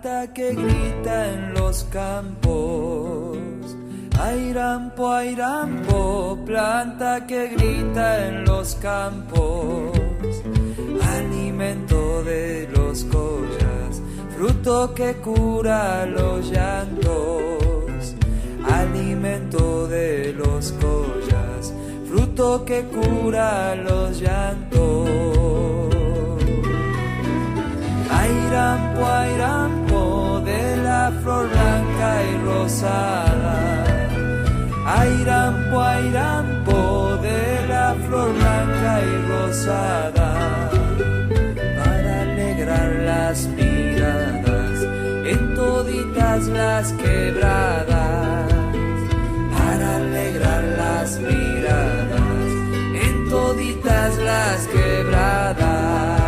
planta que grita en los campos. Airampo, planta que grita en los campos. Alimento de los collas, fruto que cura los llantos. Alimento de los collas, fruto que cura los llantos. Airampo, de la flor blanca y rosada. Airampo, de la flor blanca y rosada. Para alegrar las miradas en toditas las quebradas. Para alegrar las miradas en toditas las quebradas.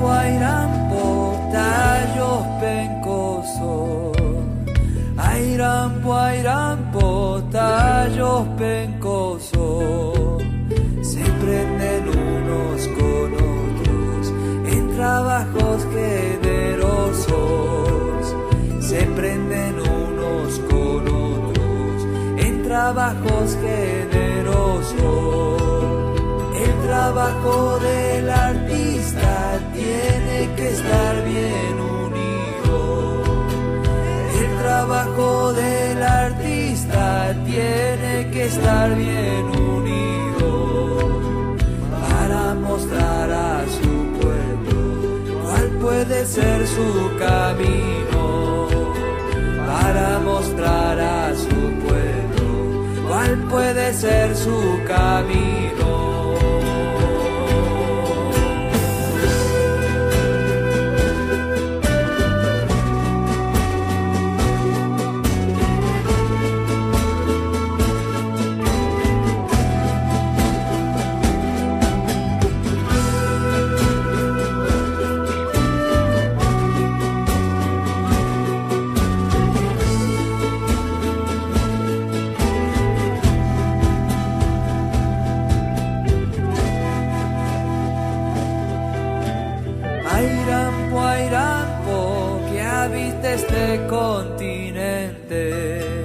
Airampo, tallos pencosos. Airampo, tallos pencosos. Se prenden unos con otros en trabajos generosos. Se prenden unos con otros en trabajos generosos. El trabajo del artista tiene que estar bien unido. El trabajo del artista tiene que estar bien unido. Para mostrar a su pueblo cuál puede ser su camino. Para mostrar a su pueblo cuál puede ser su camino. Airampo, que habita este continente.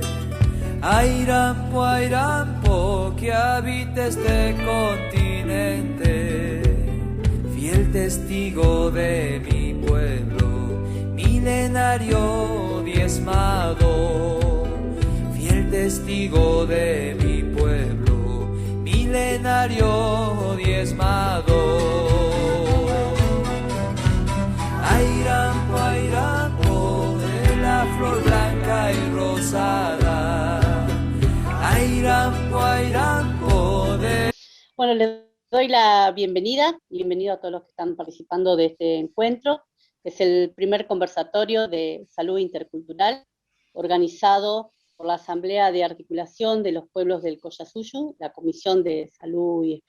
Airampo, que habita este continente. Fiel testigo de mi pueblo, milenario diezmado. Fiel testigo de mi pueblo, milenario diezmado. Airampo, de la flor blanca y rosada. Airampo, de... Bueno, les doy la bienvenida y bienvenido a todos los que están participando de este encuentro. Es el primer conversatorio de salud intercultural organizado por la Asamblea de Articulación de los Pueblos del Collasuyu, la Comisión de Salud y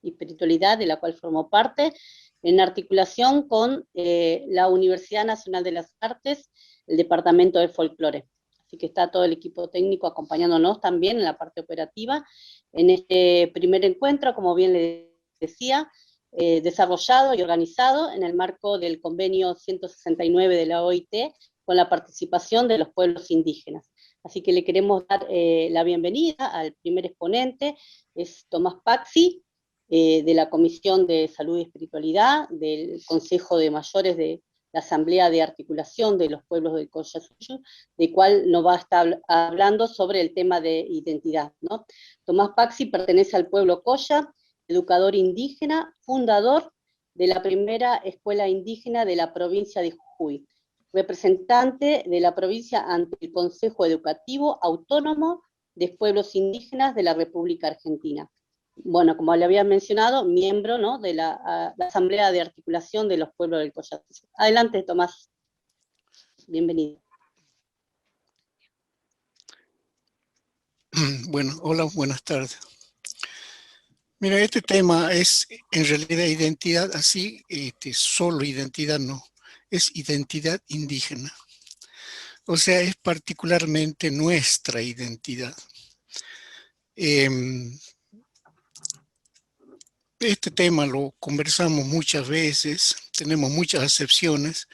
Espiritualidad, de la cual formo parte, en articulación con la Universidad Nacional de las Artes, el Departamento de Folclore. Así que está todo el equipo técnico acompañándonos también en la parte operativa, en este primer encuentro, como bien les decía, desarrollado y organizado en el marco del convenio 169 de la OIT, con la participación de los pueblos indígenas. Así que le queremos dar la bienvenida al primer exponente, es Tomás Paxi, de la Comisión de Salud y Espiritualidad, del Consejo de Mayores de la Asamblea de Articulación de los Pueblos del Collasuyu, de cual nos va a estar hablando sobre el tema de identidad, ¿no? Tomás Paxi pertenece al pueblo Colla, educador indígena, fundador de la primera escuela indígena de la provincia de Jujuy, representante de la provincia ante el Consejo Educativo Autónomo de Pueblos Indígenas de la República Argentina. bueno, como le había mencionado, miembro, ¿no?, de la Asamblea de Articulación de los Pueblos del Collate. Adelante, Tomás. Bienvenido. Bueno, hola, buenas tardes. Mira, este tema es en realidad identidad, así, solo identidad no, es identidad indígena. O sea, es particularmente nuestra identidad. Este tema lo conversamos muchas veces, tenemos muchas acepciones,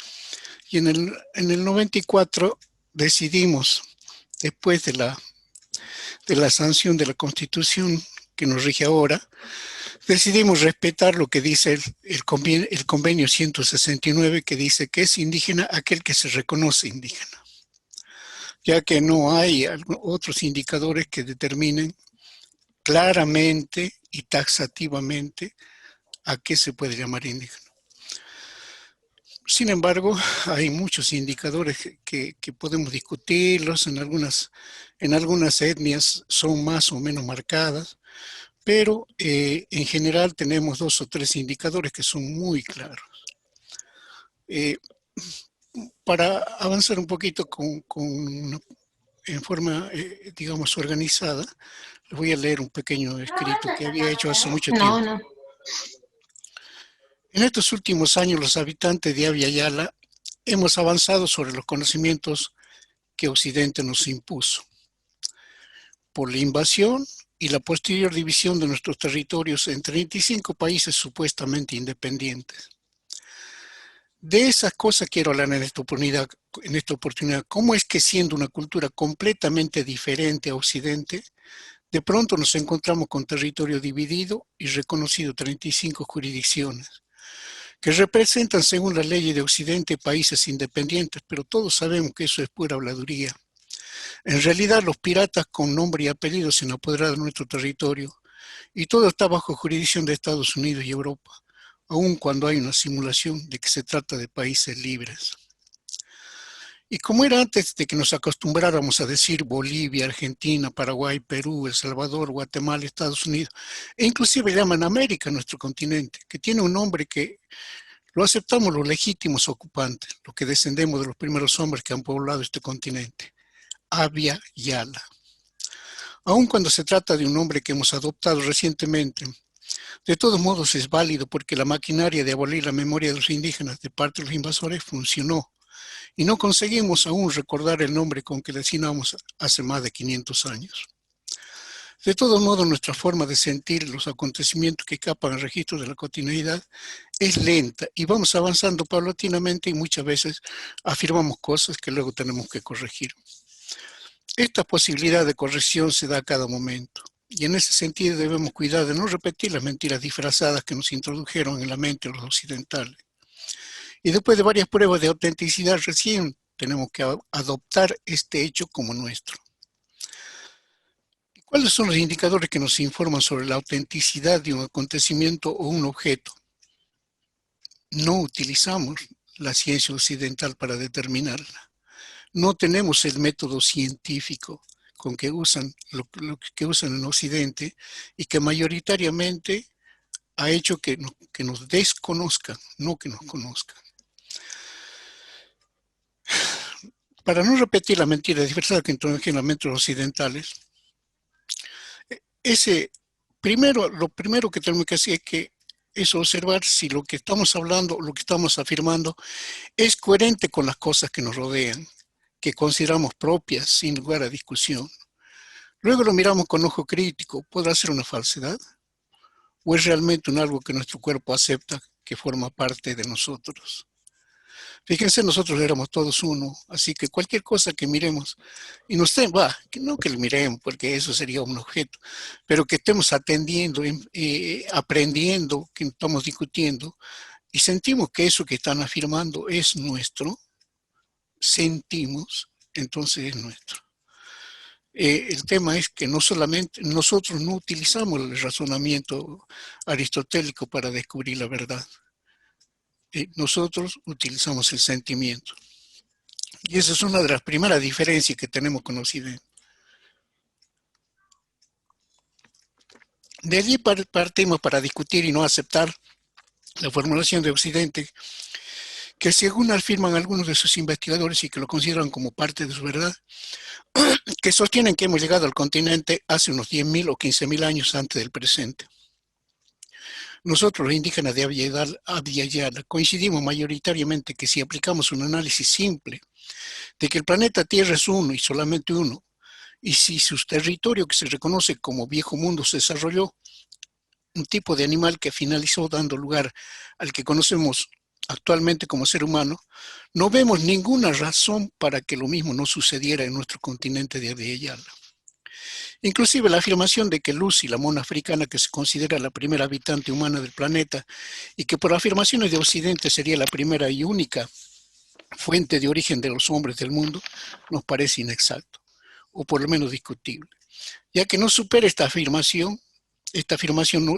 y en el 94 decidimos, después de la sanción de la Constitución que nos rige ahora, decidimos respetar lo que dice el convenio 169, que dice que es indígena aquel que se reconoce indígena, ya que no hay otros indicadores que determinen claramente y taxativamente a qué se puede llamar indígena. Sin embargo, hay muchos indicadores que podemos discutirlos, en algunas etnias son más o menos marcadas, pero en general tenemos 2 o 3 indicadores que son muy claros. Para avanzar un poquito en forma, digamos, organizada, les voy a leer un pequeño escrito que había hecho hace mucho tiempo. En estos últimos años, los habitantes de Abya Yala hemos avanzado sobre los conocimientos que Occidente nos impuso. Por la invasión y la posterior división de nuestros territorios en 35 países supuestamente independientes. De esas cosas quiero hablar en esta oportunidad. ¿Cómo es que siendo una cultura completamente diferente a Occidente, de pronto nos encontramos con territorio dividido y reconocido 35 jurisdicciones, que representan según las leyes de Occidente países independientes, pero todos sabemos que eso es pura habladuría. En realidad los piratas con nombre y apellido se han apoderado de nuestro territorio y todo está bajo jurisdicción de Estados Unidos y Europa, aun cuando hay una simulación de que se trata de países libres. Y como era antes de que nos acostumbráramos a decir Bolivia, Argentina, Paraguay, Perú, El Salvador, Guatemala, Estados Unidos, e inclusive llaman América nuestro continente, que tiene un nombre que lo aceptamos los legítimos ocupantes, los que descendemos de los primeros hombres que han poblado este continente, Abya Yala. Aun cuando se trata de un nombre que hemos adoptado recientemente, de todos modos es válido porque la maquinaria de abolir la memoria de los indígenas de parte de los invasores funcionó y no conseguimos aún recordar el nombre con que designamos hace más de 500 años. De todos modos, nuestra forma de sentir los acontecimientos que escapan al registro de la cotidianidad es lenta y vamos avanzando paulatinamente y muchas veces afirmamos cosas que luego tenemos que corregir. Esta posibilidad de corrección se da a cada momento y en ese sentido debemos cuidar de no repetir las mentiras disfrazadas que nos introdujeron en la mente los occidentales. Y después de varias pruebas de autenticidad recién tenemos que adoptar este hecho como nuestro. ¿Cuáles son los indicadores que nos informan sobre la autenticidad de un acontecimiento o un objeto? No utilizamos la ciencia occidental para determinarla. No tenemos el método científico con que usan lo que usan en Occidente y que mayoritariamente ha hecho que nos desconozcan, no que nos conozcan. Para no repetir la mentira disfrazada que introdujeron las mentes occidentales, lo primero que tenemos que hacer es observar si lo que estamos hablando, lo que estamos afirmando, es coherente con las cosas que nos rodean, que consideramos propias, sin lugar a discusión. Luego lo miramos con ojo crítico. ¿Podrá ser una falsedad? ¿O es realmente algo que nuestro cuerpo acepta, que forma parte de nosotros? Fíjense, nosotros éramos todos uno, así que cualquier cosa que miremos, y no que lo miremos, porque eso sería un objeto, pero que estemos atendiendo, aprendiendo, que estamos discutiendo, y sentimos que eso que están afirmando es nuestro, sentimos, entonces es nuestro. El tema es que no solamente nosotros no utilizamos el razonamiento aristotélico para descubrir la verdad. Nosotros utilizamos el sentimiento. Y esa es una de las primeras diferencias que tenemos con Occidente. De allí partimos para discutir y no aceptar la formulación de Occidente, que según afirman algunos de sus investigadores y que lo consideran como parte de su verdad, que sostienen que hemos llegado al continente hace unos 10.000 o 15.000 años antes del presente. Nosotros, los indígenas de Abya Yala, coincidimos mayoritariamente que si aplicamos un análisis simple de que el planeta Tierra es uno y solamente uno, y si su territorio que se reconoce como viejo mundo se desarrolló, un tipo de animal que finalizó dando lugar al que conocemos actualmente como ser humano, no vemos ninguna razón para que lo mismo no sucediera en nuestro continente de Abya Yala. Inclusive la afirmación de que Lucy, la mona africana que se considera la primera habitante humana del planeta y que por afirmaciones de Occidente sería la primera y única fuente de origen de los hombres del mundo, nos parece inexacto, o por lo menos discutible, ya que no supera esta afirmación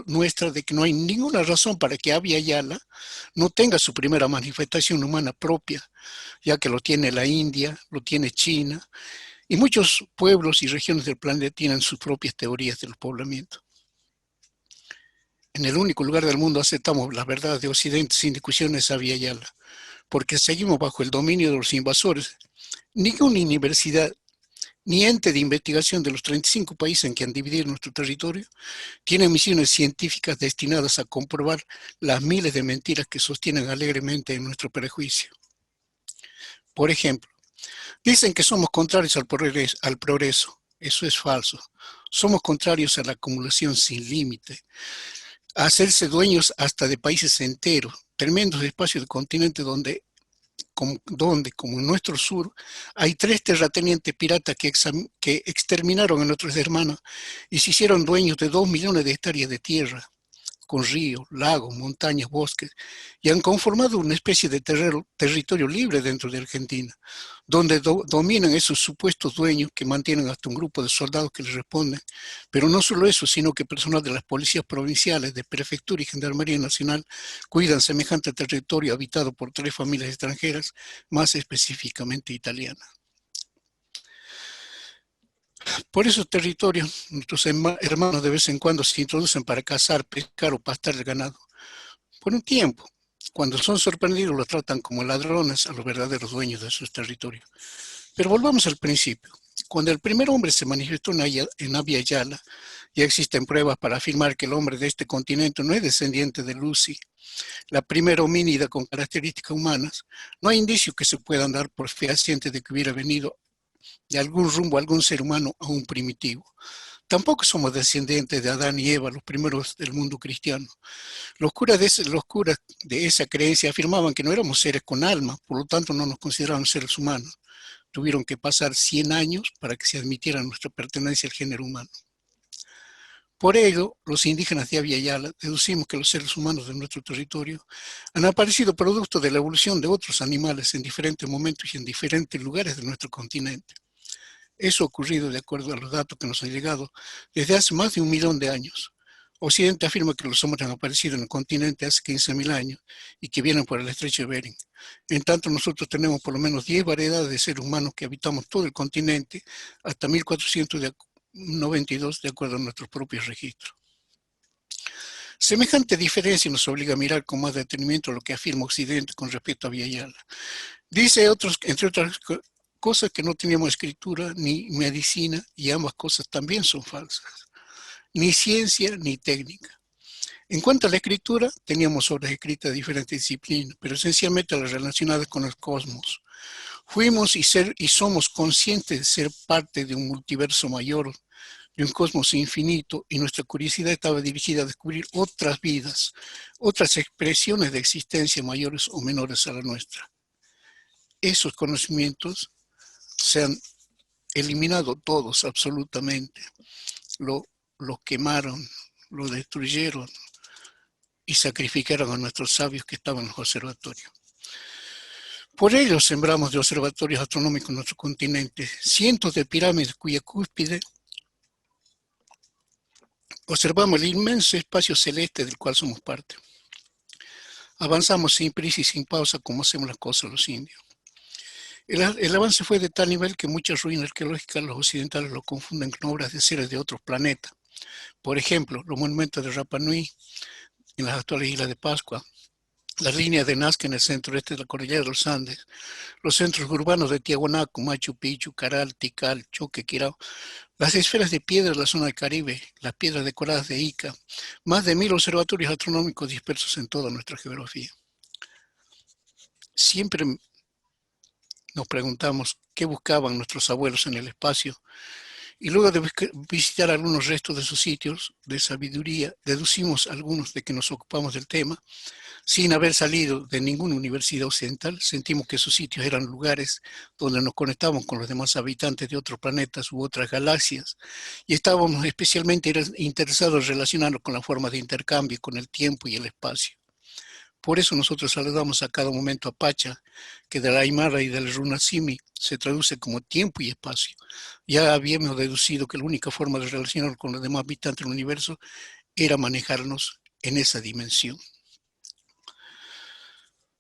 nuestra de que no hay ninguna razón para que Abya Yala no tenga su primera manifestación humana propia, ya que lo tiene la India, lo tiene China, y muchos pueblos y regiones del planeta tienen sus propias teorías del poblamiento. En el único lugar del mundo aceptamos las verdades de Occidente sin discusiones Abya Yala, porque seguimos bajo el dominio de los invasores. Ninguna universidad ni ente de investigación de los 35 países en que han dividido nuestro territorio tiene misiones científicas destinadas a comprobar las miles de mentiras que sostienen alegremente en nuestro prejuicio. Por ejemplo, dicen que somos contrarios al progreso. Eso es falso. Somos contrarios a la acumulación sin límite, a hacerse dueños hasta de países enteros, tremendos espacios del continente donde, como en nuestro sur, hay 3 terratenientes piratas que exterminaron a nuestros hermanos y se hicieron dueños de 2 millones de hectáreas de tierra, con ríos, lagos, montañas, bosques, y han conformado una especie de territorio libre dentro de Argentina, donde dominan esos supuestos dueños que mantienen hasta un grupo de soldados que les responden, pero no solo eso, sino que personal de las policías provinciales, de prefectura y gendarmería nacional cuidan semejante territorio habitado por 3 familias extranjeras, más específicamente italianas. Por esos territorios, nuestros hermanos de vez en cuando se introducen para cazar, pescar o pastar el ganado. Por un tiempo, cuando son sorprendidos, los tratan como ladrones a los verdaderos dueños de sus territorios. Pero volvamos al principio. Cuando el primer hombre se manifestó en Abya Yala, ya existen pruebas para afirmar que el hombre de este continente no es descendiente de Lucy, la primera homínida con características humanas. No hay indicios que se puedan dar por fehacientes de que hubiera venido de algún rumbo algún ser humano aún primitivo. Tampoco somos descendientes de Adán y Eva, los primeros del mundo cristiano. Los curas de esa creencia afirmaban que no éramos seres con alma, por lo tanto no nos consideraban seres humanos. Tuvieron que pasar 100 años para que se admitiera nuestra pertenencia al género humano. Por ello, los indígenas de Abya Yala deducimos que los seres humanos de nuestro territorio han aparecido producto de la evolución de otros animales en diferentes momentos y en diferentes lugares de nuestro continente. Eso ha ocurrido de acuerdo a los datos que nos han llegado desde hace más de 1 millón de años. Occidente afirma que los hombres han aparecido en el continente hace 15.000 años y que vienen por el estrecho de Bering. En tanto, nosotros tenemos por lo menos 10 variedades de seres humanos que habitamos todo el continente hasta 1492 de acuerdo a nuestros propios registros. Semejante diferencia nos obliga a mirar con más detenimiento lo que afirma Occidente con respecto a Abya Yala. Dice, entre otras cosas, que no teníamos escritura ni medicina, y ambas cosas también son falsas. Ni ciencia ni técnica. En cuanto a la escritura, teníamos obras escritas de diferentes disciplinas, pero esencialmente las relacionadas con el cosmos. Fuimos y somos conscientes de ser parte de un multiverso mayor, de un cosmos infinito, y nuestra curiosidad estaba dirigida a descubrir otras vidas, otras expresiones de existencia mayores o menores a la nuestra. Esos conocimientos se han eliminado todos absolutamente. Lo quemaron, lo destruyeron y sacrificaron a nuestros sabios que estaban en los observatorios. Por ello sembramos de observatorios astronómicos en nuestro continente cientos de pirámides cuya cúspide observamos el inmenso espacio celeste del cual somos parte. Avanzamos sin prisa y sin pausa como hacemos las cosas los indios. El avance fue de tal nivel que muchas ruinas arqueológicas los occidentales lo confunden con obras de seres de otros planetas, Por ejemplo, los monumentos de Rapa Nui en las actuales Islas de Pascua, las líneas de Nazca en el centro-este de la cordillera de los Andes, los centros urbanos de Tiahuanaco, Machu Picchu, Caral, Tikal, Choque, Quirao, las esferas de piedra de la zona del Caribe, las piedras decoradas de Ica, más de 1000 observatorios astronómicos dispersos en toda nuestra geografía. Siempre nos preguntamos qué buscaban nuestros abuelos en el espacio y luego de visitar algunos restos de sus sitios de sabiduría, deducimos algunos de que nos ocupamos del tema. Sin haber salido de ninguna universidad occidental, sentimos que esos sitios eran lugares donde nos conectábamos con los demás habitantes de otros planetas u otras galaxias y estábamos especialmente interesados en relacionarnos con la forma de intercambio, con el tiempo y el espacio. Por eso nosotros saludamos a cada momento a Pacha, que del Aymara y del Runasimi se traduce como tiempo y espacio. Ya habíamos deducido que la única forma de relacionarnos con los demás habitantes del universo era manejarnos en esa dimensión.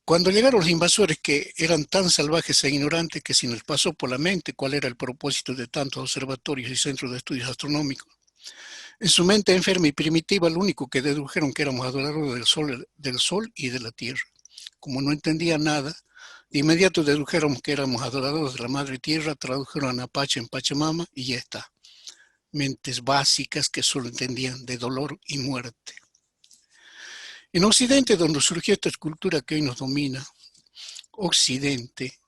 Cuando llegaron los invasores, que eran tan salvajes e ignorantes que si nos pasó por la mente cuál era el propósito de tantos observatorios y centros de estudios astronómicos, en su mente enferma y primitiva, lo único que dedujeron que éramos adoradores del sol y de la tierra. Como no entendían nada, de inmediato dedujeron que éramos adoradores de la madre tierra, tradujeron a Apache en Pachamama y ya está. Mentes básicas que solo entendían de dolor y muerte. En Occidente, donde surgió esta cultura que hoy nos domina, Occidente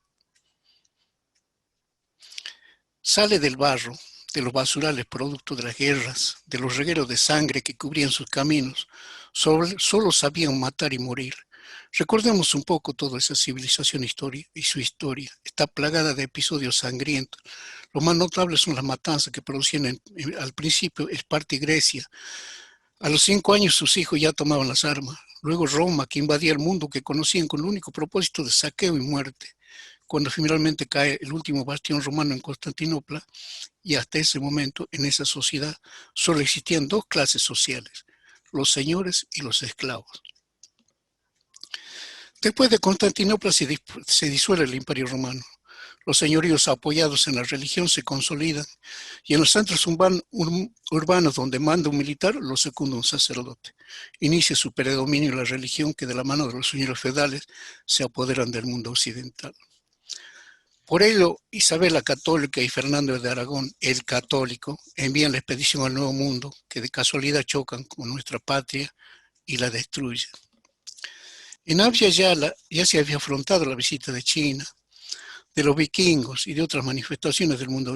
sale del barro, de los basurales producto de las guerras, de los regueros de sangre que cubrían sus caminos, solo sabían matar y morir. Recordemos un poco toda esa civilización y su historia. Está plagada de episodios sangrientos. Lo más notable son las matanzas que producían al principio Esparta y Grecia. A los 5 años sus hijos ya tomaban las armas. Luego Roma, que invadía el mundo que conocían con el único propósito de saqueo y muerte. Cuando finalmente cae el último bastión romano en Constantinopla, y hasta ese momento en esa sociedad solo existían 2 clases sociales, los señores y los esclavos. Después de Constantinopla se disuelve el Imperio Romano. Los señoríos apoyados en la religión se consolidan y en los centros urbanos donde manda un militar, lo secunda un sacerdote. Inicia su predominio la religión que de la mano de los señores feudales se apoderan del mundo occidental. Por ello, Isabel la Católica y Fernando de Aragón, el católico, envían la expedición al Nuevo Mundo, que de casualidad chocan con nuestra patria y la destruyen. En Abya Yala ya se había afrontado la visita de China, de los vikingos y de otras manifestaciones del mundo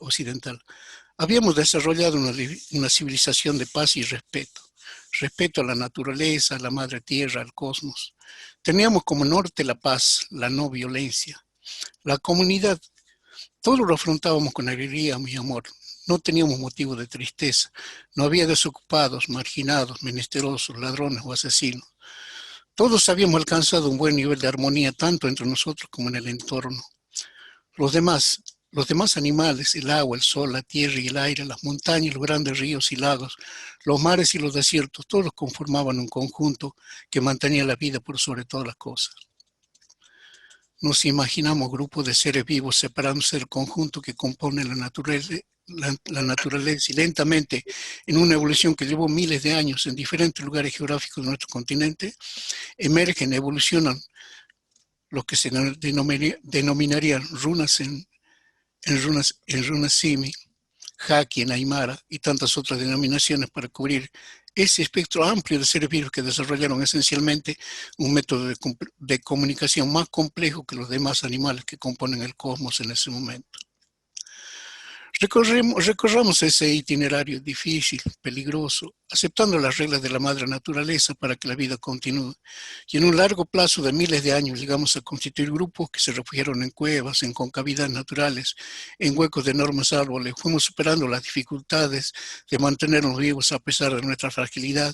occidental. Habíamos desarrollado una civilización de paz y respeto. Respeto a la naturaleza, a la madre tierra, al cosmos. Teníamos como norte la paz, la no violencia. La comunidad, todo lo afrontábamos con alegría y amor. No teníamos motivo de tristeza. No había desocupados, marginados, menesterosos, ladrones o asesinos. Todos habíamos alcanzado un buen nivel de armonía tanto entre nosotros como en el entorno. Los demás animales, el agua, el sol, la tierra y el aire, las montañas, los grandes ríos y lagos, los mares y los desiertos, todos conformaban un conjunto que mantenía la vida por sobre todas las cosas. Nos imaginamos grupos de seres vivos separándose del conjunto que compone la naturaleza y lentamente, en una evolución que llevó miles de años en diferentes lugares geográficos de nuestro continente, emergen, evolucionan lo que se denominarían runas en Runasimi, Haki en Aymara y tantas otras denominaciones para cubrir ese espectro amplio de seres vivos que desarrollaron esencialmente un método de comunicación más complejo que los demás animales que componen el cosmos en ese momento. Recorramos ese itinerario difícil, peligroso, aceptando las reglas de la madre naturaleza para que la vida continúe. Y en un largo plazo de miles de años llegamos a constituir grupos que se refugiaron en cuevas, en concavidades naturales, en huecos de enormes árboles. Fuimos superando las dificultades de mantenernos vivos a pesar de nuestra fragilidad.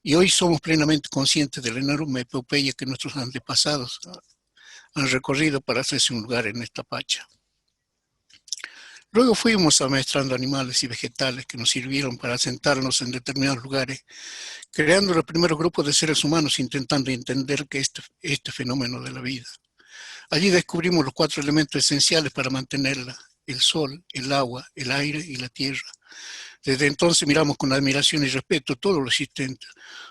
Y hoy somos plenamente conscientes de la enorme epopeya que nuestros antepasados han recorrido para hacerse un lugar en esta pacha. Luego fuimos amaestrando animales y vegetales que nos sirvieron para asentarnos en determinados lugares, creando los primeros grupos de seres humanos intentando entender este fenómeno de la vida. Allí descubrimos los 4 elementos esenciales para mantenerla, el sol, el agua, el aire y la tierra. Desde entonces miramos con admiración y respeto todo lo existente.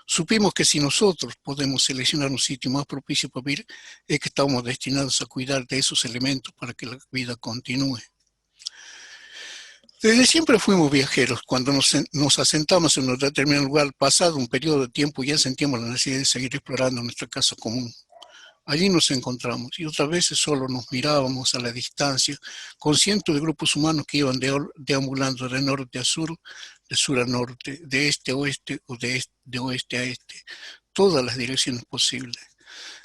Supimos que si nosotros podemos seleccionar un sitio más propicio para vivir, es que estamos destinados a cuidar de esos elementos para que la vida continúe. Desde siempre fuimos viajeros. Cuando nos asentamos en un determinado lugar, pasado un periodo de tiempo, ya sentíamos la necesidad de seguir explorando nuestra casa común. Allí nos encontramos y otras veces solo nos mirábamos a la distancia con cientos de grupos humanos que iban deambulando de norte a sur, de sur a norte, de este a oeste o de oeste a este, todas las direcciones posibles.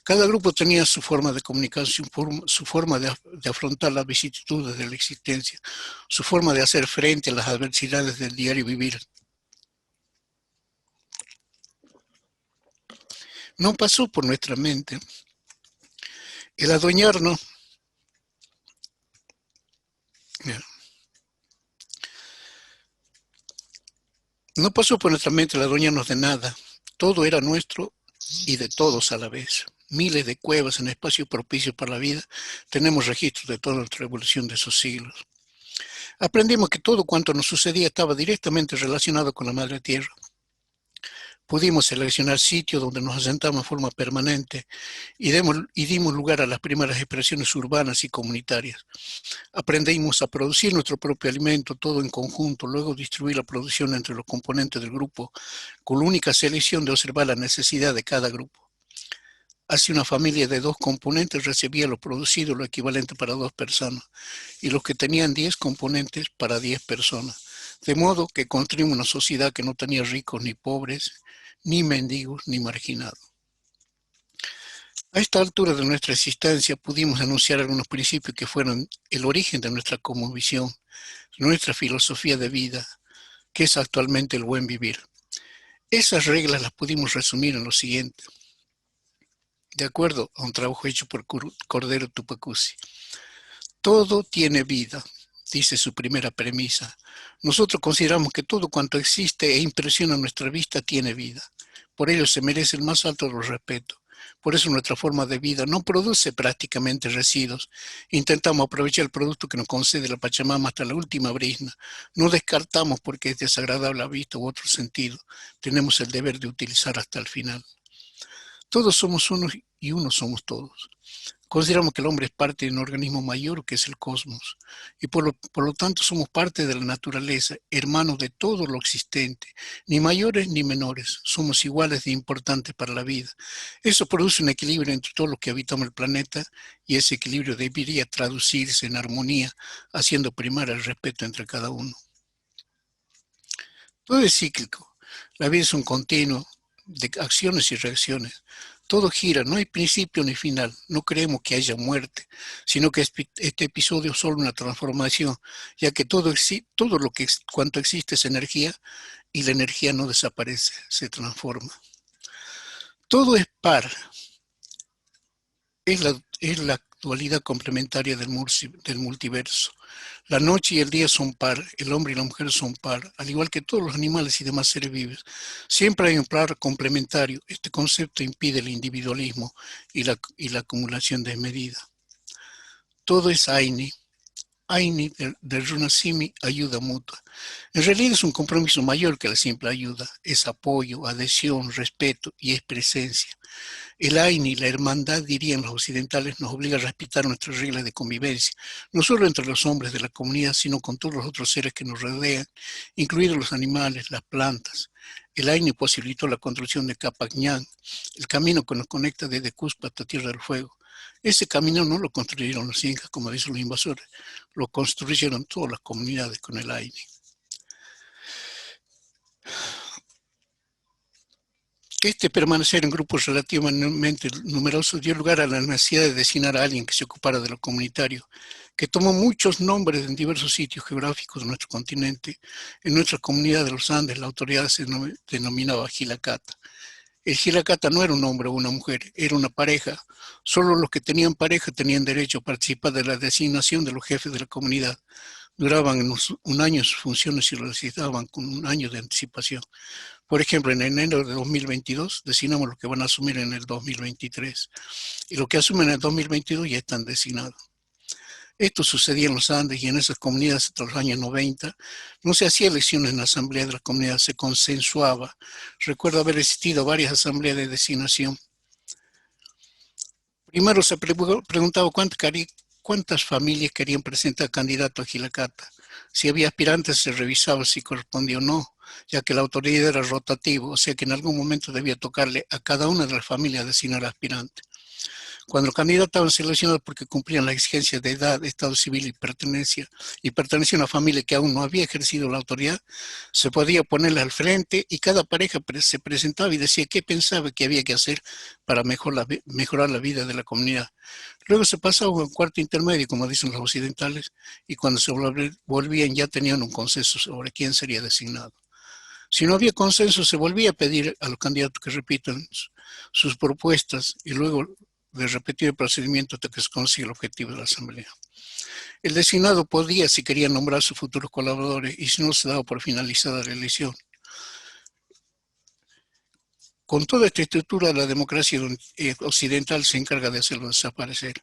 Cada grupo tenía su forma de comunicación, su forma de afrontar las vicisitudes de la existencia, su forma de hacer frente a las adversidades del diario vivir. No pasó por nuestra mente el adueñarnos. No pasó por nuestra mente el adueñarnos de nada. Todo era nuestro y de todos a la vez. Miles de cuevas en espacios propicios para la vida. Tenemos registros de toda nuestra evolución de esos siglos. Aprendimos que todo cuanto nos sucedía estaba directamente relacionado con la Madre Tierra. Pudimos seleccionar sitios donde nos asentamos de forma permanente y dimos lugar a las primeras expresiones urbanas y comunitarias. Aprendimos a producir nuestro propio alimento, todo en conjunto, luego distribuir la producción entre los componentes del grupo, con la única selección de observar la necesidad de cada grupo. Así una familia de 2 componentes recibía lo producido, lo equivalente para 2 personas, y los que tenían 10 componentes para 10 personas. De modo que construimos una sociedad que no tenía ricos ni pobres, ni mendigos, ni marginados. A esta altura de nuestra existencia pudimos anunciar algunos principios que fueron el origen de nuestra cosmovisión, nuestra filosofía de vida, que es actualmente el buen vivir. Esas reglas las pudimos resumir en lo siguiente. De acuerdo a un trabajo hecho por Cordero Tupacusi. Todo tiene vida, dice su primera premisa. Nosotros consideramos que todo cuanto existe e impresiona nuestra vista tiene vida. Por ello se merece el más alto de los respetos. Por eso nuestra forma de vida no produce prácticamente residuos. Intentamos aprovechar el producto que nos concede la Pachamama hasta la última brizna. No descartamos porque es desagradable a vista u otro sentido. Tenemos el deber de utilizar hasta el final. Todos somos unos y unos somos todos. Consideramos que el hombre es parte de un organismo mayor que es el cosmos, y por lo tanto somos parte de la naturaleza, hermanos de todo lo existente, ni mayores ni menores, somos iguales de importantes para la vida. Eso produce un equilibrio entre todos los que habitamos el planeta, y ese equilibrio debería traducirse en armonía, haciendo primar el respeto entre cada uno. Todo es cíclico, la vida es un continuo de acciones y reacciones. Todo gira, no hay principio ni final, no creemos que haya muerte, sino que este episodio es solo una transformación, ya que cuanto existe es energía y la energía no desaparece, se transforma. Todo es par, es la dualidad complementaria del multiverso. La noche y el día son par, el hombre y la mujer son par, al igual que todos los animales y demás seres vivos. Siempre hay un par complementario. Este concepto impide el individualismo y la acumulación desmedida. Todo es Aini. Aini del Runasimi, ayuda mutua. En realidad es un compromiso mayor que la simple ayuda. Es apoyo, adhesión, respeto y es presencia. El Aini, la hermandad, dirían los occidentales, nos obliga a respetar nuestras reglas de convivencia, no solo entre los hombres de la comunidad, sino con todos los otros seres que nos rodean, incluidos los animales, las plantas. El Aini posibilitó la construcción de Capac Ñan, el camino que nos conecta desde Cusco hasta Tierra del Fuego. Ese camino no lo construyeron los incas, como dicen los invasores, lo construyeron todas las comunidades con el Aini. Permanecer en grupos relativamente numerosos dio lugar a la necesidad de designar a alguien que se ocupara de lo comunitario, que tomó muchos nombres en diversos sitios geográficos de nuestro continente. En nuestra comunidad de los Andes, la autoridad se denominaba Gilacata. El Gilacata no era un hombre o una mujer, era una pareja. Solo los que tenían pareja tenían derecho a participar de la designación de los jefes de la comunidad. Duraban un año sus funciones y lo necesitaban con un año de anticipación. Por ejemplo, en enero de 2022 designamos los que van a asumir en el 2023. Y los que asumen en el 2022 ya están designados. Esto sucedía en los Andes y en esas comunidades hasta los años 90. No se hacía elecciones en la asamblea de la comunidad, se consensuaba. Recuerdo haber asistido a varias asambleas de designación. Primero se preguntaba cuántas familias querían presentar candidato a Gilacata. Si había aspirantes se revisaba si correspondía o no, ya que la autoridad era rotativa, o sea que en algún momento debía tocarle a cada una de las familias designar aspirante. Cuando los candidatos estaban seleccionados porque cumplían las exigencias de edad, estado civil y pertenecían a una familia que aún no había ejercido la autoridad, se podía ponerle al frente y cada pareja se presentaba y decía qué pensaba que había que hacer para mejorar la vida de la comunidad. Luego se pasaba a un cuarto intermedio, como dicen los occidentales, y cuando se volvían ya tenían un consenso sobre quién sería designado. Si no había consenso, se volvía a pedir a los candidatos que repitan sus propuestas y luego de repetir el procedimiento hasta que se consiga el objetivo de la asamblea. El designado podía, si quería, nombrar a sus futuros colaboradores y si no, se daba por finalizada la elección. Con toda esta estructura, la democracia occidental se encarga de hacerlo desaparecer.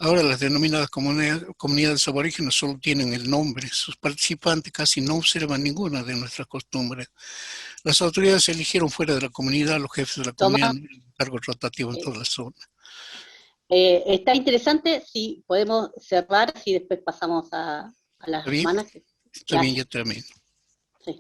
Ahora las denominadas comunidades aborígenes solo tienen el nombre. Sus participantes casi no observan ninguna de nuestras costumbres. Las autoridades eligieron fuera de la comunidad, los jefes de la comunidad, cargos rotativos en toda la zona. Está interesante, si podemos cerrar, si después pasamos a las hermanas. Está bien, ya termino. Sí.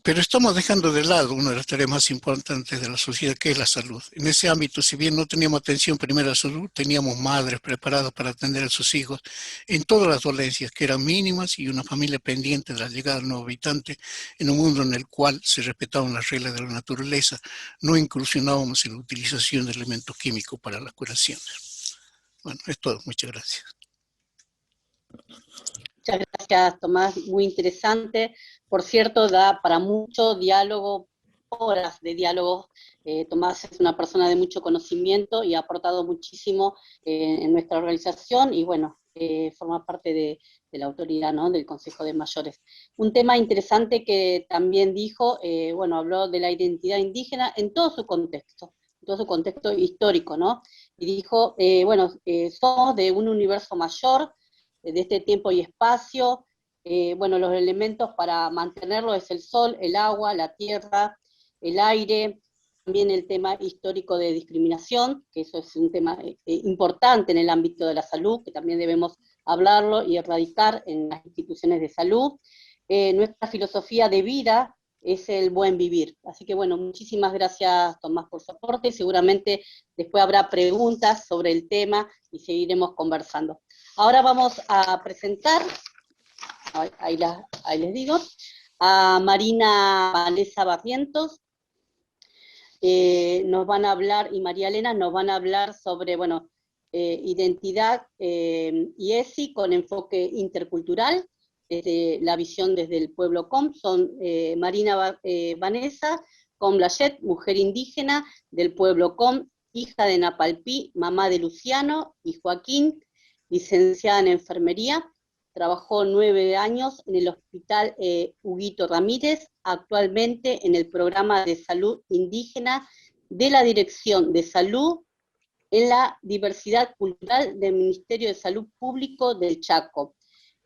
Pero estamos dejando de lado una de las tareas más importantes de la sociedad, que es la salud. En ese ámbito, si bien no teníamos atención primero a la salud, teníamos madres preparadas para atender a sus hijos en todas las dolencias, que eran mínimas, y una familia pendiente de la llegada del nuevo habitante en un mundo en el cual se respetaban las reglas de la naturaleza, no incursionábamos en la utilización de elementos químicos para las curaciones. Bueno, es todo. Muchas gracias. Muchas gracias, Tomás, muy interesante. Por cierto, da para mucho diálogo, horas de diálogo. Tomás es una persona de mucho conocimiento y ha aportado muchísimo en nuestra organización y bueno, forma parte de la autoridad, ¿no?, del Consejo de Mayores. Un tema interesante que también dijo, bueno, habló de la identidad indígena en todo su contexto histórico, ¿no? Y dijo, bueno, somos de un universo mayor, de este tiempo y espacio. Bueno, los elementos para mantenerlo es el sol, el agua, la tierra, el aire, también el tema histórico de discriminación, que eso es un tema importante en el ámbito de la salud, que también debemos hablarlo y erradicar en las instituciones de salud. Nuestra filosofía de vida es el buen vivir. Así que bueno, muchísimas gracias, Tomás, por su aporte. Seguramente después habrá preguntas sobre el tema y seguiremos conversando. Ahora vamos a presentar, ahí les digo, a Marina Vanessa Barrientos. Nos van a hablar, y María Elena nos van a hablar sobre, bueno, identidad y ESI con enfoque intercultural, desde la visión desde el pueblo Com. Son Marina Vanessa Comlayet, mujer indígena del pueblo Com, hija de Napalpí, mamá de Luciano, y Joaquín, licenciada en enfermería. Trabajó 9 años en el hospital Huguito Ramírez, actualmente en el programa de salud indígena de la Dirección de Salud en la Diversidad Cultural del Ministerio de Salud Público del Chaco.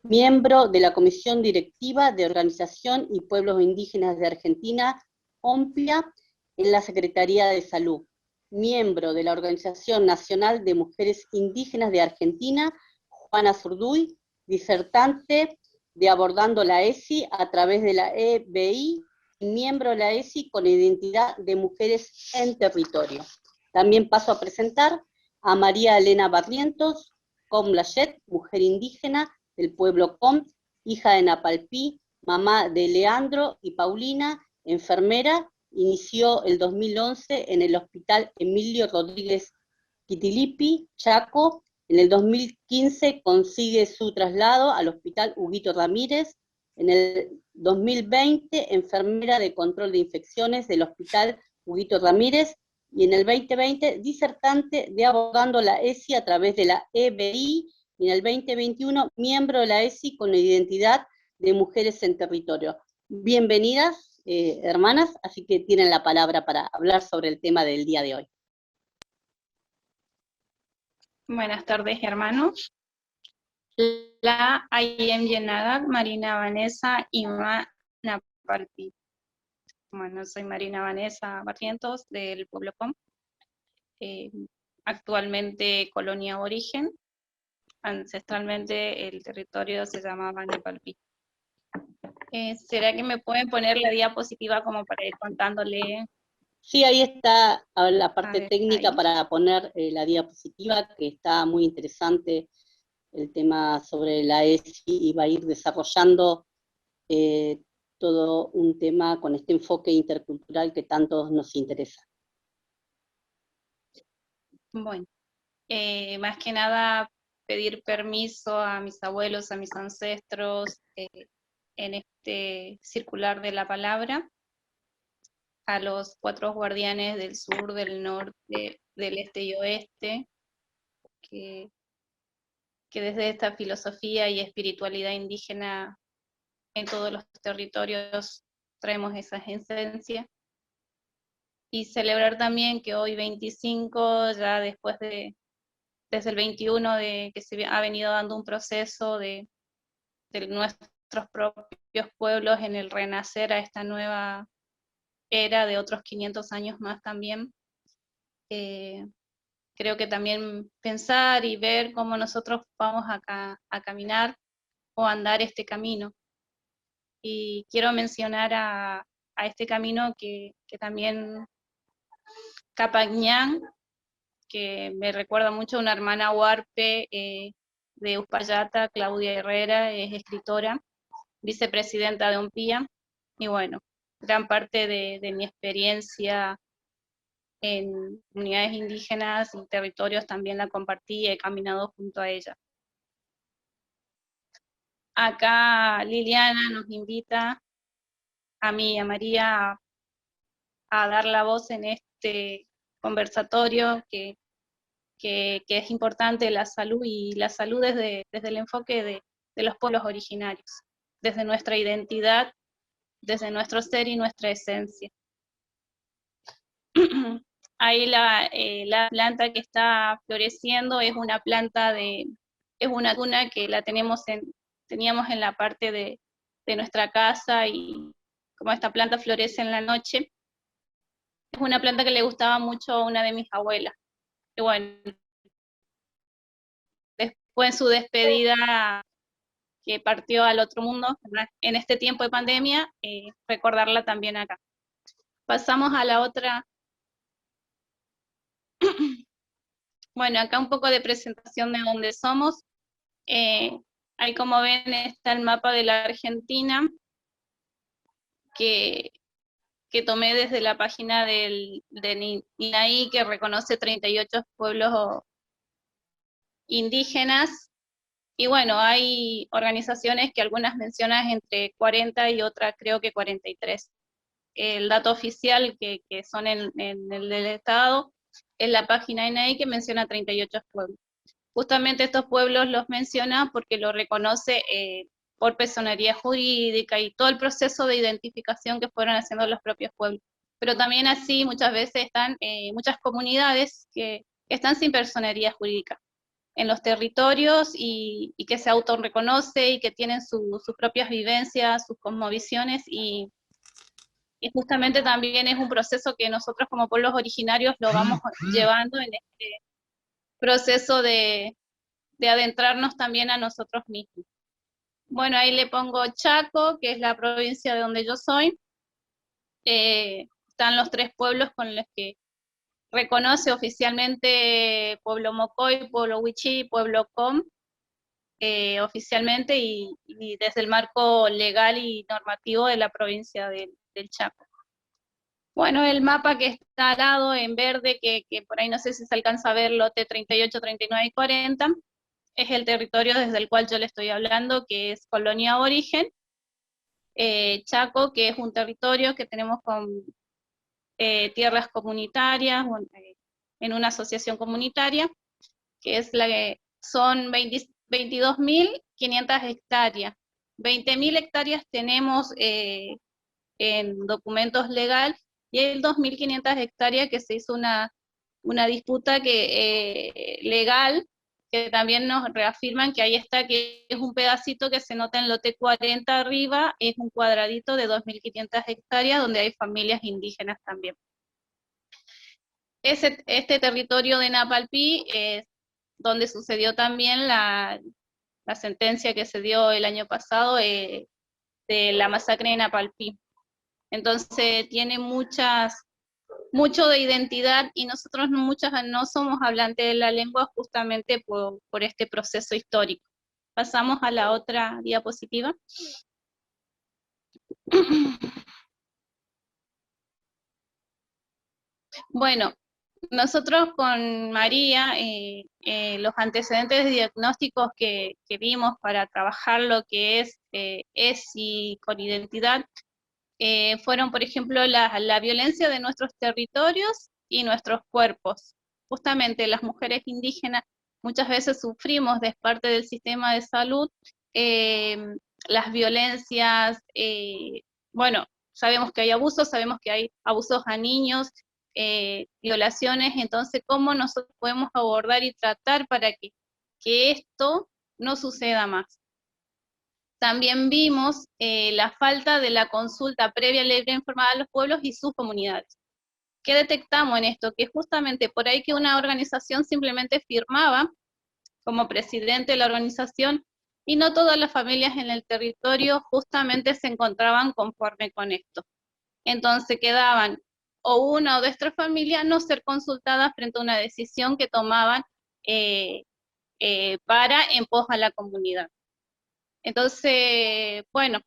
Miembro de la Comisión Directiva de Organización y Pueblos Indígenas de Argentina, OMPIA, en la Secretaría de Salud. Miembro de la Organización Nacional de Mujeres Indígenas de Argentina, Juana Zurduy, disertante de Abordando la ESI a través de la EBI, y miembro de la ESI con identidad de mujeres en territorio. También paso a presentar a María Elena Barrientos Comlayet, mujer indígena del pueblo Com, hija de Napalpí, mamá de Leandro y Paulina, enfermera. Inició el 2011 en el Hospital Emilio Rodríguez Quitilipi, Chaco. En el 2015 consigue su traslado al Hospital Huguito Ramírez. En el 2020, enfermera de control de infecciones del Hospital Huguito Ramírez. Y en el 2020, disertante de Abordando la ESI a través de la EBI. Y en el 2021, miembro de la ESI con la identidad de mujeres en territorio. Bienvenidas, hermanas, así que tienen la palabra para hablar sobre el tema del día de hoy. Buenas tardes, hermanos. La Ayem Yenadak, Marina Vanessa Ima Napalpi. Bueno, soy Marina Vanessa Barrientos del pueblo Com. Actualmente colonia origen. Ancestralmente el territorio se llamaba Napalpi. ¿Será que me pueden poner la diapositiva como para ir contándole? Sí, ahí está la A parte ver, técnica ahí. para poner la diapositiva, que está muy interesante el tema sobre la ESI, y va a ir desarrollando todo un tema con este enfoque intercultural que tanto nos interesa. Bueno, más que nada pedir permiso a mis abuelos, a mis ancestros, en este circular de la palabra, a los 4 guardianes del sur, del norte, del este y oeste, que desde esta filosofía y espiritualidad indígena en todos los territorios traemos esa esencia. Y celebrar también que hoy 25, ya después desde el 21, de que se ha venido dando un proceso de nuestros propios pueblos en el renacer a esta nueva era de otros 500 años más también. Creo que también pensar y ver cómo nosotros vamos a caminar o andar este camino. Y quiero mencionar a este camino que también Capañán, que me recuerda mucho a una hermana huarpe de Uspallata, Claudia Herrera, es escritora, vicepresidenta de UNPIA, y bueno, gran parte de mi experiencia en unidades indígenas y territorios también la compartí y he caminado junto a ella. Acá Liliana nos invita a mí y a María a dar la voz en este conversatorio que es importante, la salud, y la salud desde el enfoque de los pueblos originarios, desde nuestra identidad, desde nuestro ser y nuestra esencia. Ahí la planta que está floreciendo es una planta es una tuna que la teníamos en la parte de nuestra casa, y como esta planta florece en la noche, es una planta que le gustaba mucho a una de mis abuelas. Y bueno, después en su despedida, que partió al otro mundo, ¿verdad?, en este tiempo de pandemia, recordarla también acá. Pasamos a la otra. Bueno, acá un poco de presentación de dónde somos. Ahí, como ven, está el mapa de la Argentina, que tomé desde la página del INAI, que reconoce 38 pueblos indígenas. Y bueno, hay organizaciones que algunas mencionan entre 40 y otras creo que 43. El dato oficial que son en el del Estado es la página INAI, que menciona 38 pueblos. Justamente estos pueblos los menciona porque lo reconoce por personería jurídica y todo el proceso de identificación que fueron haciendo los propios pueblos. Pero también así muchas veces están muchas comunidades que están sin personería jurídica en los territorios, y que se autorreconoce y que tienen sus propias vivencias, sus cosmovisiones, y justamente también es un proceso que nosotros como pueblos originarios lo vamos llevando en este proceso de adentrarnos también a nosotros mismos. Bueno, ahí le pongo Chaco, que es la provincia de donde yo soy. Están los 3 pueblos con los que reconoce oficialmente: Pueblo Mocoy, Pueblo Huichí, Pueblo Com, oficialmente, y desde el marco legal y normativo de la provincia del Chaco. Bueno, el mapa que está al lado en verde, que por ahí no sé si se alcanza a ver, lote 38, 39 y 40, es el territorio desde el cual yo le estoy hablando, que es Colonia Origen. Chaco, que es un territorio que tenemos con tierras comunitarias, en una asociación comunitaria, que es son 22.500 hectáreas. 20.000 hectáreas tenemos en documentos legales, y hay 2.500 hectáreas que se hizo una disputa legal, que también nos reafirman que ahí está, que es un pedacito que se nota en lote 40 arriba, es un cuadradito de 2.500 hectáreas donde hay familias indígenas también. Este territorio de Napalpí es donde sucedió también la sentencia que se dio el año pasado de la masacre de Napalpí. Entonces tiene mucho de identidad, y nosotros muchas no somos hablantes de la lengua justamente por este proceso histórico. Pasamos a la otra diapositiva. Bueno, nosotros con María, los antecedentes diagnósticos que vimos para trabajar lo que es ESI con identidad, fueron, por ejemplo, la violencia de nuestros territorios y nuestros cuerpos. Justamente las mujeres indígenas muchas veces sufrimos de parte del sistema de salud las violencias, bueno, sabemos que hay abusos, sabemos que hay abusos a niños, violaciones, entonces cómo nosotros podemos abordar y tratar para que esto no suceda más. También vimos la falta de la consulta previa libre e informada a los pueblos y sus comunidades. ¿Qué detectamos en esto? Que justamente por ahí que una organización simplemente firmaba como presidente de la organización y no todas las familias en el territorio justamente se encontraban conforme con esto. Entonces quedaban o una o de nuestras familias no ser consultadas frente a una decisión que tomaban para en pos a la comunidad. Entonces, bueno,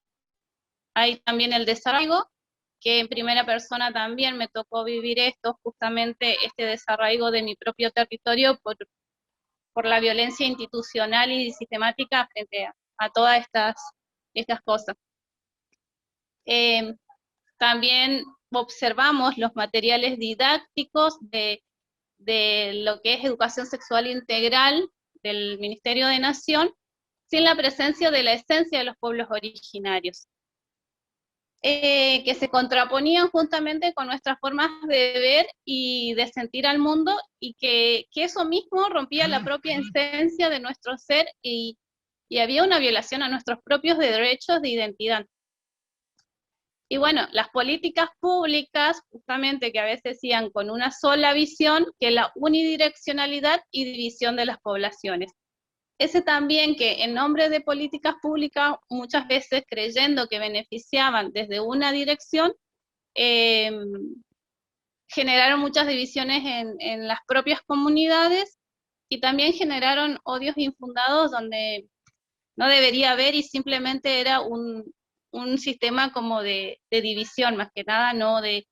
hay también el desarraigo, que en primera persona también me tocó vivir esto, justamente este desarraigo de mi propio territorio por la violencia institucional y sistemática frente a todas estas cosas. También observamos los materiales didácticos de lo que es educación sexual integral del Ministerio de Nación, sin la presencia de la esencia de los pueblos originarios, que se contraponían justamente con nuestras formas de ver y de sentir al mundo, y que eso mismo rompía la propia esencia de nuestro ser, y había una violación a nuestros propios derechos de identidad. Y bueno, las políticas públicas, justamente que a veces decían con una sola visión, que la unidireccionalidad y división de las poblaciones. Ese también que en nombre de políticas públicas, muchas veces creyendo que beneficiaban desde una dirección, generaron muchas divisiones en las propias comunidades, y también generaron odios infundados donde no debería haber, y simplemente era un sistema como de división, más que nada, no de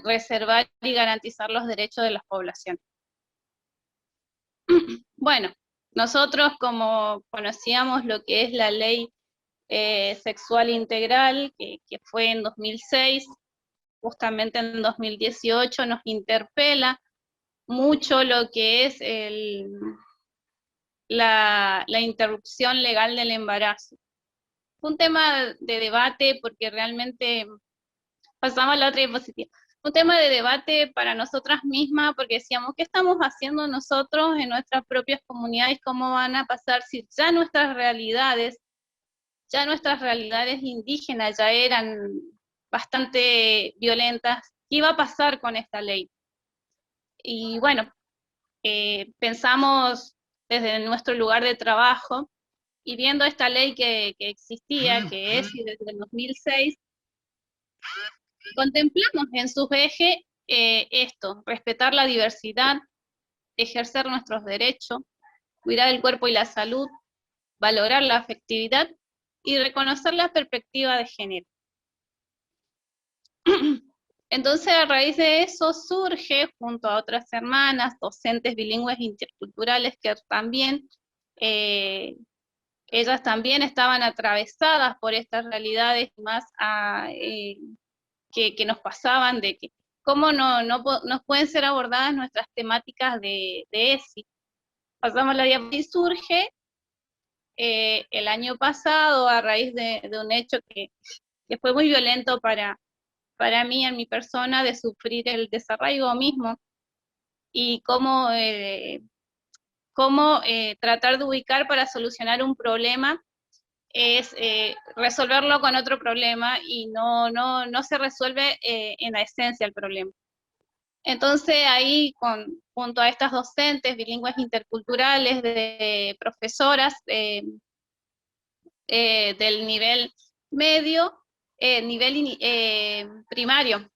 reservar y garantizar los derechos de las poblaciones. Bueno, nosotros como conocíamos lo que es la ley sexual integral, que fue en 2006, justamente en 2018 nos interpela mucho lo que es la interrupción legal del embarazo. Fue un tema de debate porque realmente, pasamos a la otra diapositiva, un tema de debate para nosotras mismas, porque decíamos, ¿qué estamos haciendo nosotros en nuestras propias comunidades? ¿Cómo van a pasar si ya nuestras realidades indígenas ya eran bastante violentas? ¿Qué iba a pasar con esta ley? Y bueno, pensamos desde nuestro lugar de trabajo, y viendo esta ley que existía, que es desde el 2006, contemplamos en su eje esto: respetar la diversidad, ejercer nuestros derechos, cuidar el cuerpo y la salud, valorar la afectividad y reconocer la perspectiva de género. Entonces, a raíz de eso surge, junto a otras hermanas, docentes bilingües interculturales, que también, ellas también estaban atravesadas por estas realidades más que nos pasaban, de que cómo no pueden ser abordadas nuestras temáticas de ESI. Pasamos la diapositiva, y surge el año pasado, a raíz de un hecho que fue muy violento para mí, en mi persona, de sufrir el desarraigo mismo, y cómo cómo tratar de ubicar para solucionar un problema es resolverlo con otro problema y no se resuelve en la esencia el problema. Entonces ahí, junto a estas docentes bilingües interculturales, de profesoras del nivel medio, primario,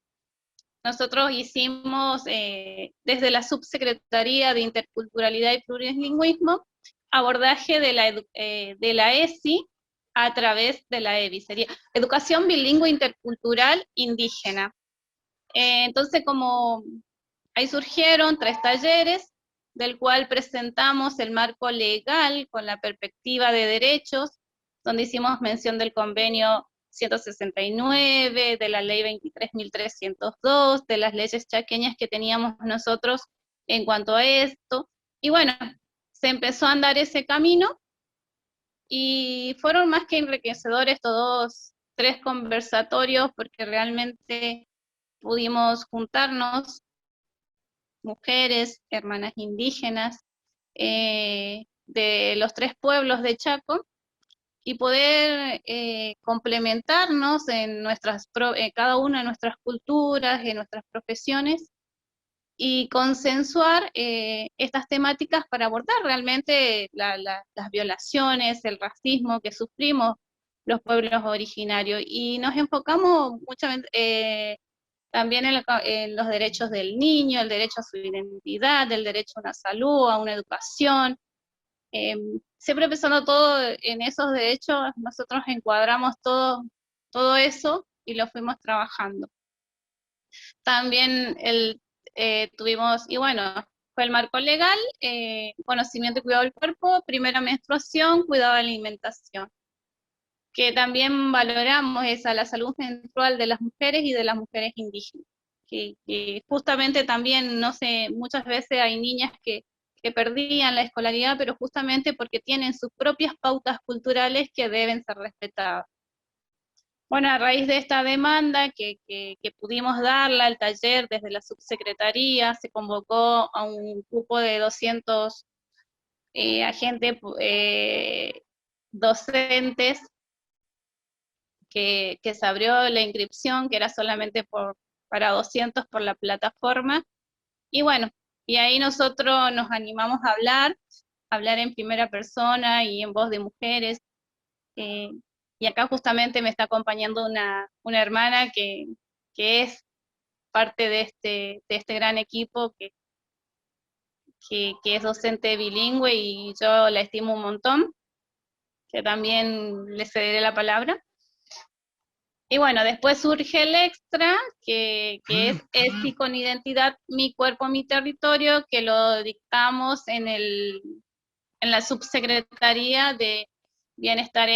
nosotros hicimos desde la Subsecretaría de Interculturalidad y Plurilingüismo abordaje de la ESI a través de la EBI, sería Educación Bilingüe Intercultural Indígena. Entonces, como ahí surgieron 3 talleres, del cual presentamos el marco legal con la perspectiva de derechos, donde hicimos mención del convenio 169, de la ley 23.302, de las leyes chaqueñas que teníamos nosotros en cuanto a esto. Y bueno, se empezó a andar ese camino, y fueron más que enriquecedores todos 3 conversatorios, porque realmente pudimos juntarnos, mujeres, hermanas indígenas, de los 3 pueblos de Chaco, y poder complementarnos en cada una de nuestras culturas, en nuestras profesiones, y consensuar estas temáticas para abordar realmente las violaciones, el racismo que sufrimos los pueblos originarios. Y nos enfocamos también en los derechos del niño, el derecho a su identidad, el derecho a una salud, a una educación. Siempre pensando todo en esos derechos, nosotros encuadramos todo eso y lo fuimos trabajando. También tuvimos, y bueno, fue el marco legal, conocimiento y cuidado del cuerpo, primera menstruación, cuidado de la alimentación, que también valoramos la salud menstrual de las mujeres y de las mujeres indígenas, que justamente también, no sé, muchas veces hay niñas que perdían la escolaridad, pero justamente porque tienen sus propias pautas culturales que deben ser respetadas. Bueno, a raíz de esta demanda que pudimos darla al taller desde la subsecretaría, se convocó a un grupo de 200 agentes docentes, que se abrió la inscripción, que era solamente para 200 por la plataforma. Y bueno, y ahí nosotros nos animamos a hablar en primera persona y en voz de mujeres. Y acá justamente me está acompañando una hermana que es parte de este gran equipo, que es docente bilingüe, y yo la estimo un montón, que también le cederé la palabra. Y bueno, después surge el extra, que es ESI con identidad, mi cuerpo, mi territorio, que lo dictamos en la Subsecretaría de Bienestar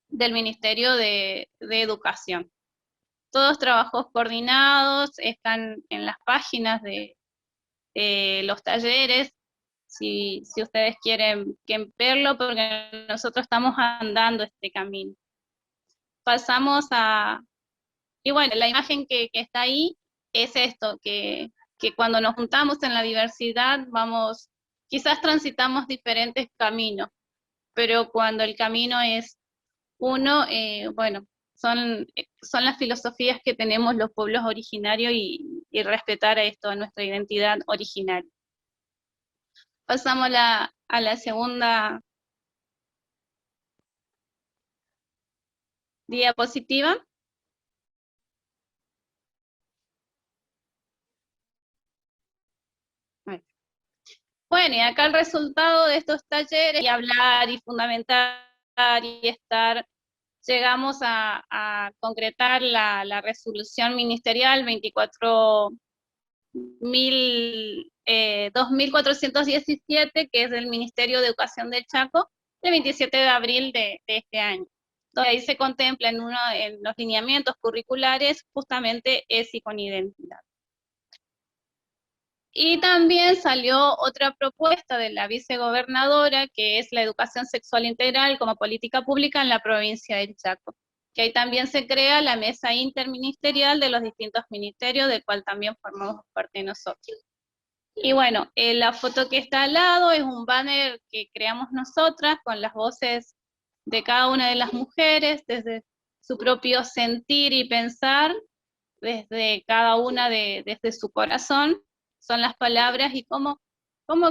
del Ministerio de Educación. Todos trabajos coordinados están en las páginas de los talleres, si ustedes quieren verlo, porque nosotros estamos andando este camino. Pasamos y bueno, la imagen que está ahí es esto, que cuando nos juntamos en la diversidad, quizás transitamos diferentes caminos, pero cuando el camino es uno, bueno, son las filosofías que tenemos los pueblos originarios, y respetar a nuestra identidad originaria. Pasamos a la segunda diapositiva. Bueno, y acá el resultado de estos talleres, y hablar y fundamentar y estar, llegamos a concretar la resolución ministerial 2417, que es del Ministerio de Educación del Chaco, el 27 de abril de este año, donde ahí se contempla en los lineamientos curriculares justamente ESI con identidad. Y también salió otra propuesta de la vicegobernadora, que es la educación sexual integral como política pública en la provincia del Chaco, que ahí también se crea la mesa interministerial de los distintos ministerios, del cual también formamos parte nosotros. Y bueno, la foto que está al lado es un banner que creamos nosotras con las voces de cada una de las mujeres, desde su propio sentir y pensar, desde cada una desde su corazón, son las palabras y cómo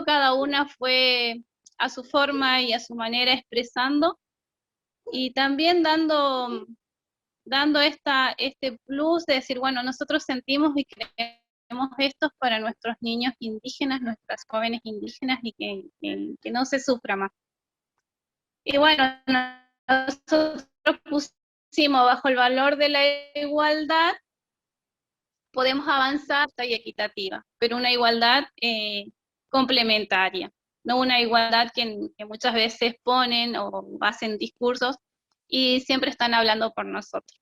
cada una fue a su forma y a su manera expresando, y también dando este plus de decir, bueno, nosotros sentimos y queremos esto para nuestros niños indígenas, nuestras jóvenes indígenas, y que no se sufra más. Y bueno, nosotros pusimos bajo el valor de la igualdad, podemos avanzar y equitativa, pero una igualdad complementaria, no una igualdad que muchas veces ponen o hacen discursos y siempre están hablando por nosotros.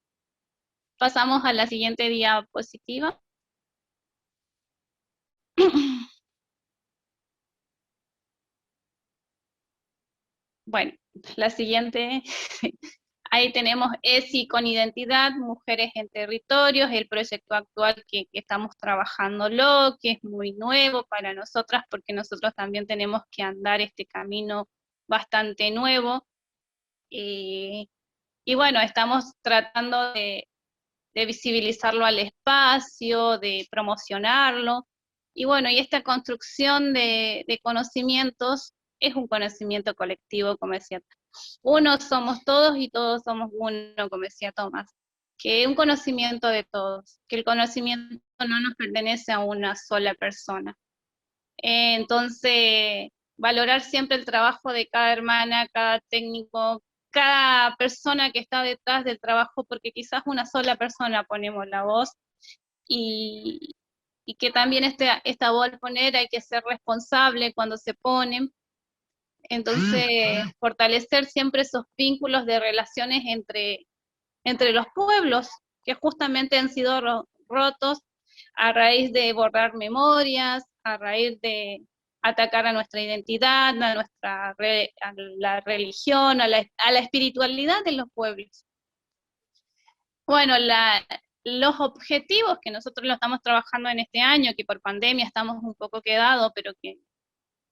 Pasamos a la siguiente diapositiva. Bueno, la siguiente, ahí tenemos ESI con identidad, mujeres en territorios, el proyecto actual que estamos trabajándolo, que es muy nuevo para nosotras, porque nosotros también tenemos que andar este camino bastante nuevo. Y bueno, estamos tratando de visibilizarlo al espacio, de promocionarlo. Y bueno, y esta construcción de conocimientos es un conocimiento colectivo, como decía. Uno somos todos y todos somos uno, como decía Tomás. Que es un conocimiento de todos, que el conocimiento no nos pertenece a una sola persona. Entonces, valorar siempre el trabajo de cada hermana, cada técnico, cada persona que está detrás del trabajo, porque quizás una sola persona ponemos la voz, y que también esta voz al poner hay que ser responsable cuando se ponen. Entonces, fortalecer siempre esos vínculos de relaciones entre los pueblos, que justamente han sido rotos a raíz de borrar memorias, a raíz de atacar a nuestra identidad, a la religión, a la espiritualidad de los pueblos. Bueno, los objetivos que nosotros lo estamos trabajando en este año, que por pandemia estamos un poco quedados, pero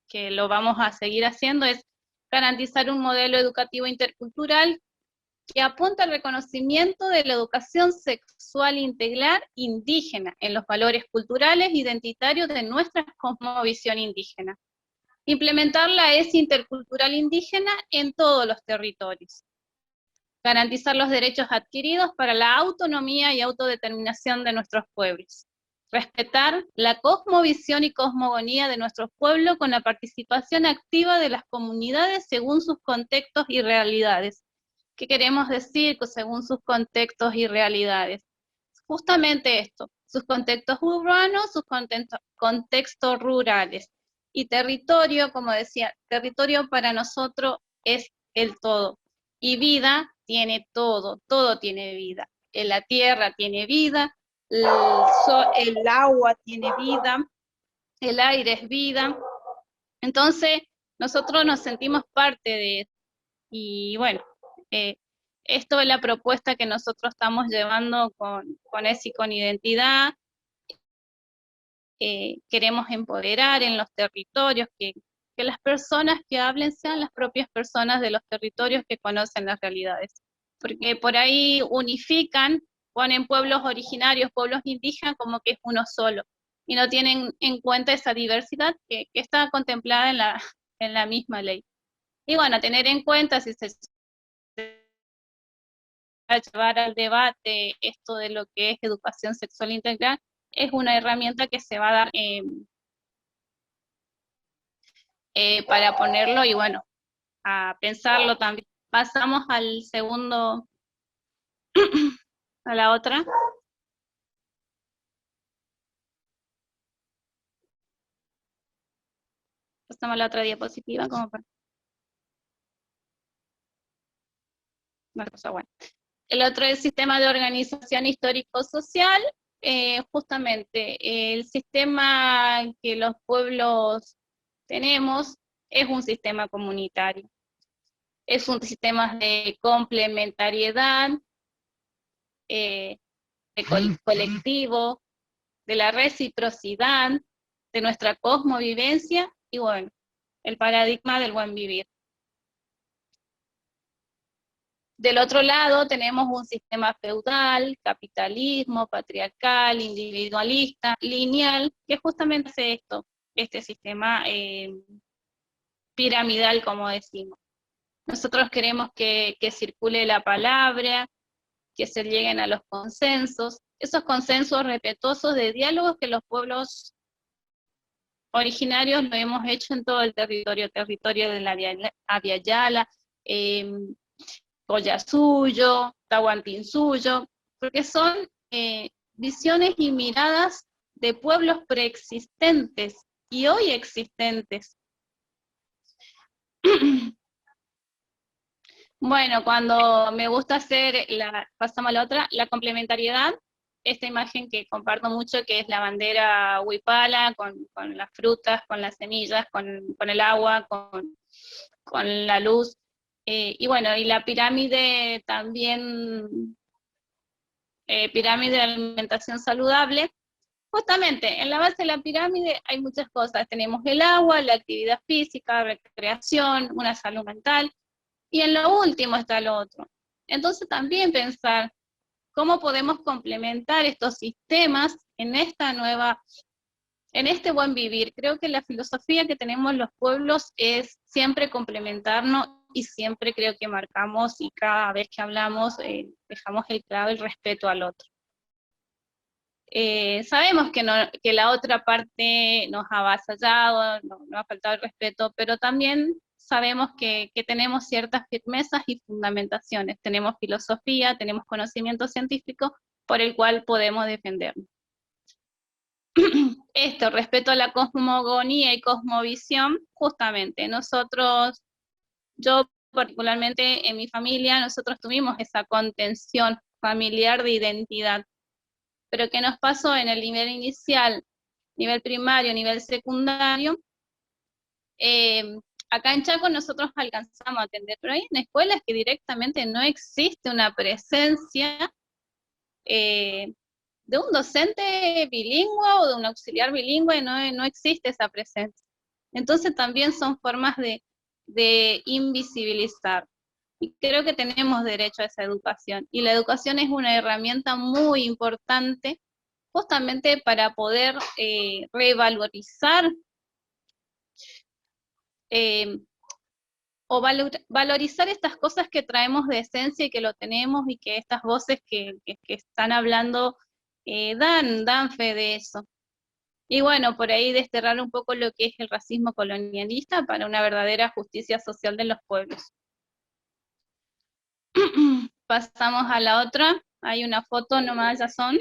que lo vamos a seguir haciendo, es garantizar un modelo educativo intercultural que apunta al reconocimiento de la educación sexual integral indígena en los valores culturales identitarios de nuestra cosmovisión indígena. Implementar la ESI intercultural indígena en todos los territorios. Garantizar los derechos adquiridos para la autonomía y autodeterminación de nuestros pueblos. Respetar la cosmovisión y cosmogonía de nuestros pueblos con la participación activa de las comunidades según sus contextos y realidades. ¿Qué queremos decir según sus contextos y realidades? Justamente esto, sus contextos urbanos, sus contextos rurales. Y territorio, como decía, territorio para nosotros es el todo. Y vida tiene todo, todo tiene vida. La tierra tiene vida, el agua tiene vida, el aire es vida. Entonces, nosotros nos sentimos parte de eso. Y bueno, esto es la propuesta que nosotros estamos llevando con ESI con identidad. Queremos empoderar en los territorios, que las personas que hablen sean las propias personas de los territorios que conocen las realidades. Porque por ahí unifican, ponen pueblos originarios, pueblos indígenas, como que es uno solo, y no tienen en cuenta esa diversidad que está contemplada en la misma ley. Y bueno, tener en cuenta si se a llevar al debate esto de lo que es educación sexual integral, es una herramienta que se va a dar para ponerlo y bueno, a pensarlo también. Pasamos al segundo, a la otra. Pasamos a la otra diapositiva como para... Una cosa buena. El otro es el sistema de organización histórico-social. Justamente el sistema que los pueblos tenemos es un sistema comunitario. Es un sistema de complementariedad, de colectivo, de la reciprocidad, de nuestra cosmovivencia y bueno, el paradigma del buen vivir. Del otro lado tenemos un sistema feudal, capitalismo, patriarcal, individualista, lineal, que justamente hace esto, este sistema piramidal, como decimos. Nosotros queremos que circule la palabra, que se lleguen a los consensos, esos consensos respetuosos de diálogos que los pueblos originarios lo hemos hecho en todo el territorio de la Abya Yala, Collasuyo, Tahuantinsuyo, porque son visiones y miradas de pueblos preexistentes y hoy existentes. Bueno, cuando me gusta hacer, pasamos a la otra, la complementariedad, esta imagen que comparto mucho, que es la bandera huipala, con las frutas, con las semillas, con el agua, con la luz, y bueno, y la pirámide también, pirámide de alimentación saludable. Justamente, en la base de la pirámide hay muchas cosas, tenemos el agua, la actividad física, recreación, una salud mental, y en lo último está lo otro. Entonces también pensar cómo podemos complementar estos sistemas en este buen vivir. Creo que la filosofía que tenemos los pueblos es siempre complementarnos y siempre creo que marcamos y cada vez que hablamos dejamos el clavo, el respeto al otro. Sabemos que la otra parte nos ha avasallado, nos ha faltado el respeto, pero también sabemos que tenemos ciertas firmezas y fundamentaciones, tenemos filosofía, tenemos conocimiento científico por el cual podemos defendernos. Esto, respeto a la cosmogonía y cosmovisión, justamente yo particularmente en mi familia, nosotros tuvimos esa contención familiar de identidad, pero ¿qué nos pasó en el nivel inicial, nivel primario, nivel secundario? Acá en Chaco nosotros alcanzamos a atender, pero hay en escuelas que directamente no existe una presencia de un docente bilingüe o de un auxiliar bilingüe, no existe esa presencia. Entonces también son formas de invisibilizar. Y creo que tenemos derecho a esa educación. Y la educación es una herramienta muy importante justamente para poder revalorizar o valorizar estas cosas que traemos de esencia y que lo tenemos y que estas voces que están hablando dan fe de eso. Y bueno, por ahí desterrar un poco lo que es el racismo colonialista para una verdadera justicia social de los pueblos. Pasamos a la otra, hay una foto nomás, ya son,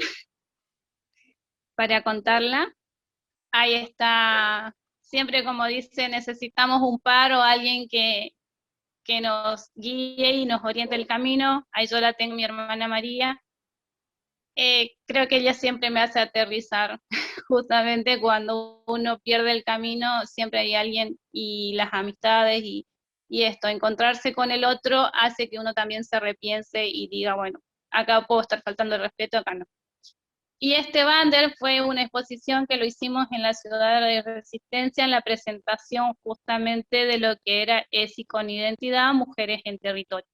para contarla. Ahí está, siempre como dice, necesitamos un par o alguien que nos guíe y nos oriente el camino. Ahí yo la tengo, mi hermana María. Creo que ella siempre me hace aterrizar, justamente cuando uno pierde el camino, siempre hay alguien y las amistades y esto, encontrarse con el otro hace que uno también se repiense y diga, bueno, acá puedo estar faltando el respeto, acá no. Y este banner fue una exposición que lo hicimos en la Ciudad de Resistencia, en la presentación justamente de lo que era ESI con identidad, mujeres en territorio.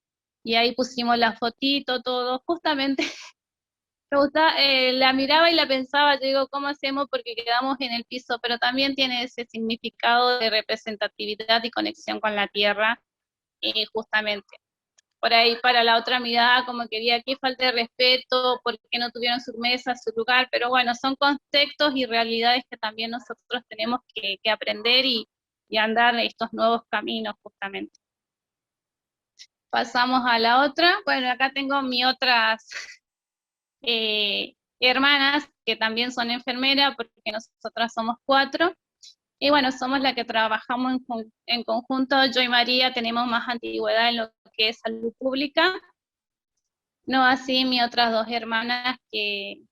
Y ahí pusimos la fotito, todo, justamente, me gusta, la miraba y la pensaba, yo digo, ¿cómo hacemos? Porque quedamos en el piso, pero también tiene ese significado de representatividad y conexión con la tierra, justamente. Por ahí para la otra mirada, como que vi aquí falta de respeto, porque no tuvieron su mesa, su lugar, pero bueno, son contextos y realidades que también nosotros tenemos que aprender y andar estos nuevos caminos justamente. Pasamos a la otra, bueno, acá tengo mis otras hermanas, que también son enfermeras, porque nosotras somos 4, y bueno, somos las que trabajamos en conjunto. Yo y María tenemos más antigüedad en lo que es salud pública, no así mis otras 2 hermanas que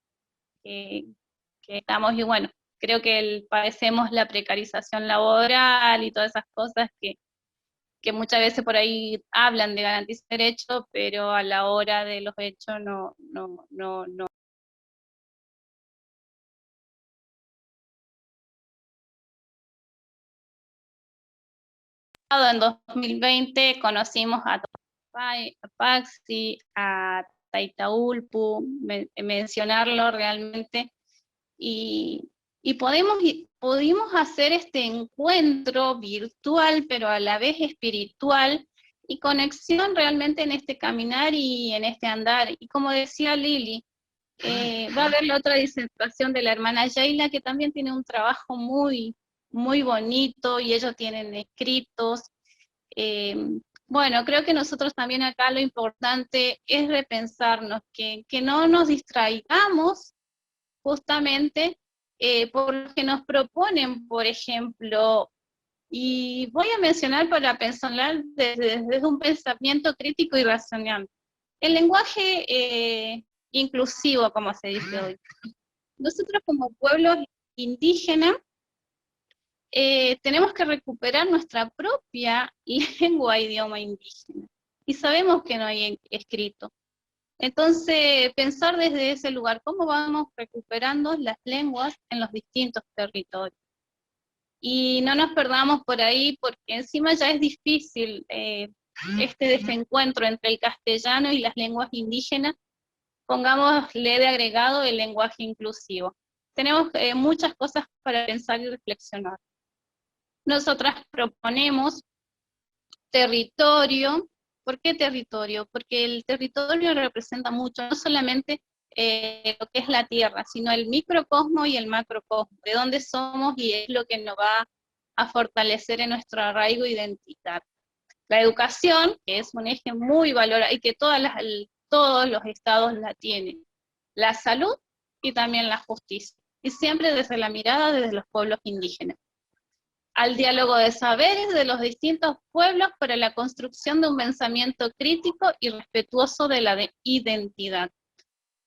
estamos, y bueno, creo que padecemos la precarización laboral y todas esas cosas que muchas veces por ahí hablan de garantizar derechos, pero a la hora de los hechos no en 2020 conocimos a Paxi, a Taitaulpu, mencionarlo realmente, y pudimos hacer este encuentro virtual, pero a la vez espiritual, y conexión realmente en este caminar y en este andar. Y como decía Lili, va a haber la otra disertación de la hermana Yaila, que también tiene un trabajo muy, muy bonito, y ellos tienen escritos. Bueno, creo que nosotros también acá lo importante es repensarnos, que no nos distraigamos justamente por lo que nos proponen, por ejemplo, y voy a mencionar para pensar desde un pensamiento crítico y racional. El lenguaje inclusivo, como se dice hoy. Nosotros como pueblos indígenas tenemos que recuperar nuestra propia lengua e idioma indígena. Y sabemos que no hay escrito. Entonces, pensar desde ese lugar, cómo vamos recuperando las lenguas en los distintos territorios. Y no nos perdamos por ahí, porque encima ya es difícil este desencuentro entre el castellano y las lenguas indígenas. Pongámosle de agregado el lenguaje inclusivo. Tenemos muchas cosas para pensar y reflexionar. Nosotras proponemos territorio. ¿Por qué territorio? Porque el territorio representa mucho, no solamente lo que es la tierra, sino el microcosmo y el macrocosmo, de dónde somos, y es lo que nos va a fortalecer en nuestro arraigo e identidad. La educación, que es un eje muy valorado y que todos los estados la tienen. La salud y también la justicia. Y siempre desde la mirada desde los pueblos indígenas. Al diálogo de saberes de los distintos pueblos para la construcción de un pensamiento crítico y respetuoso de la identidad.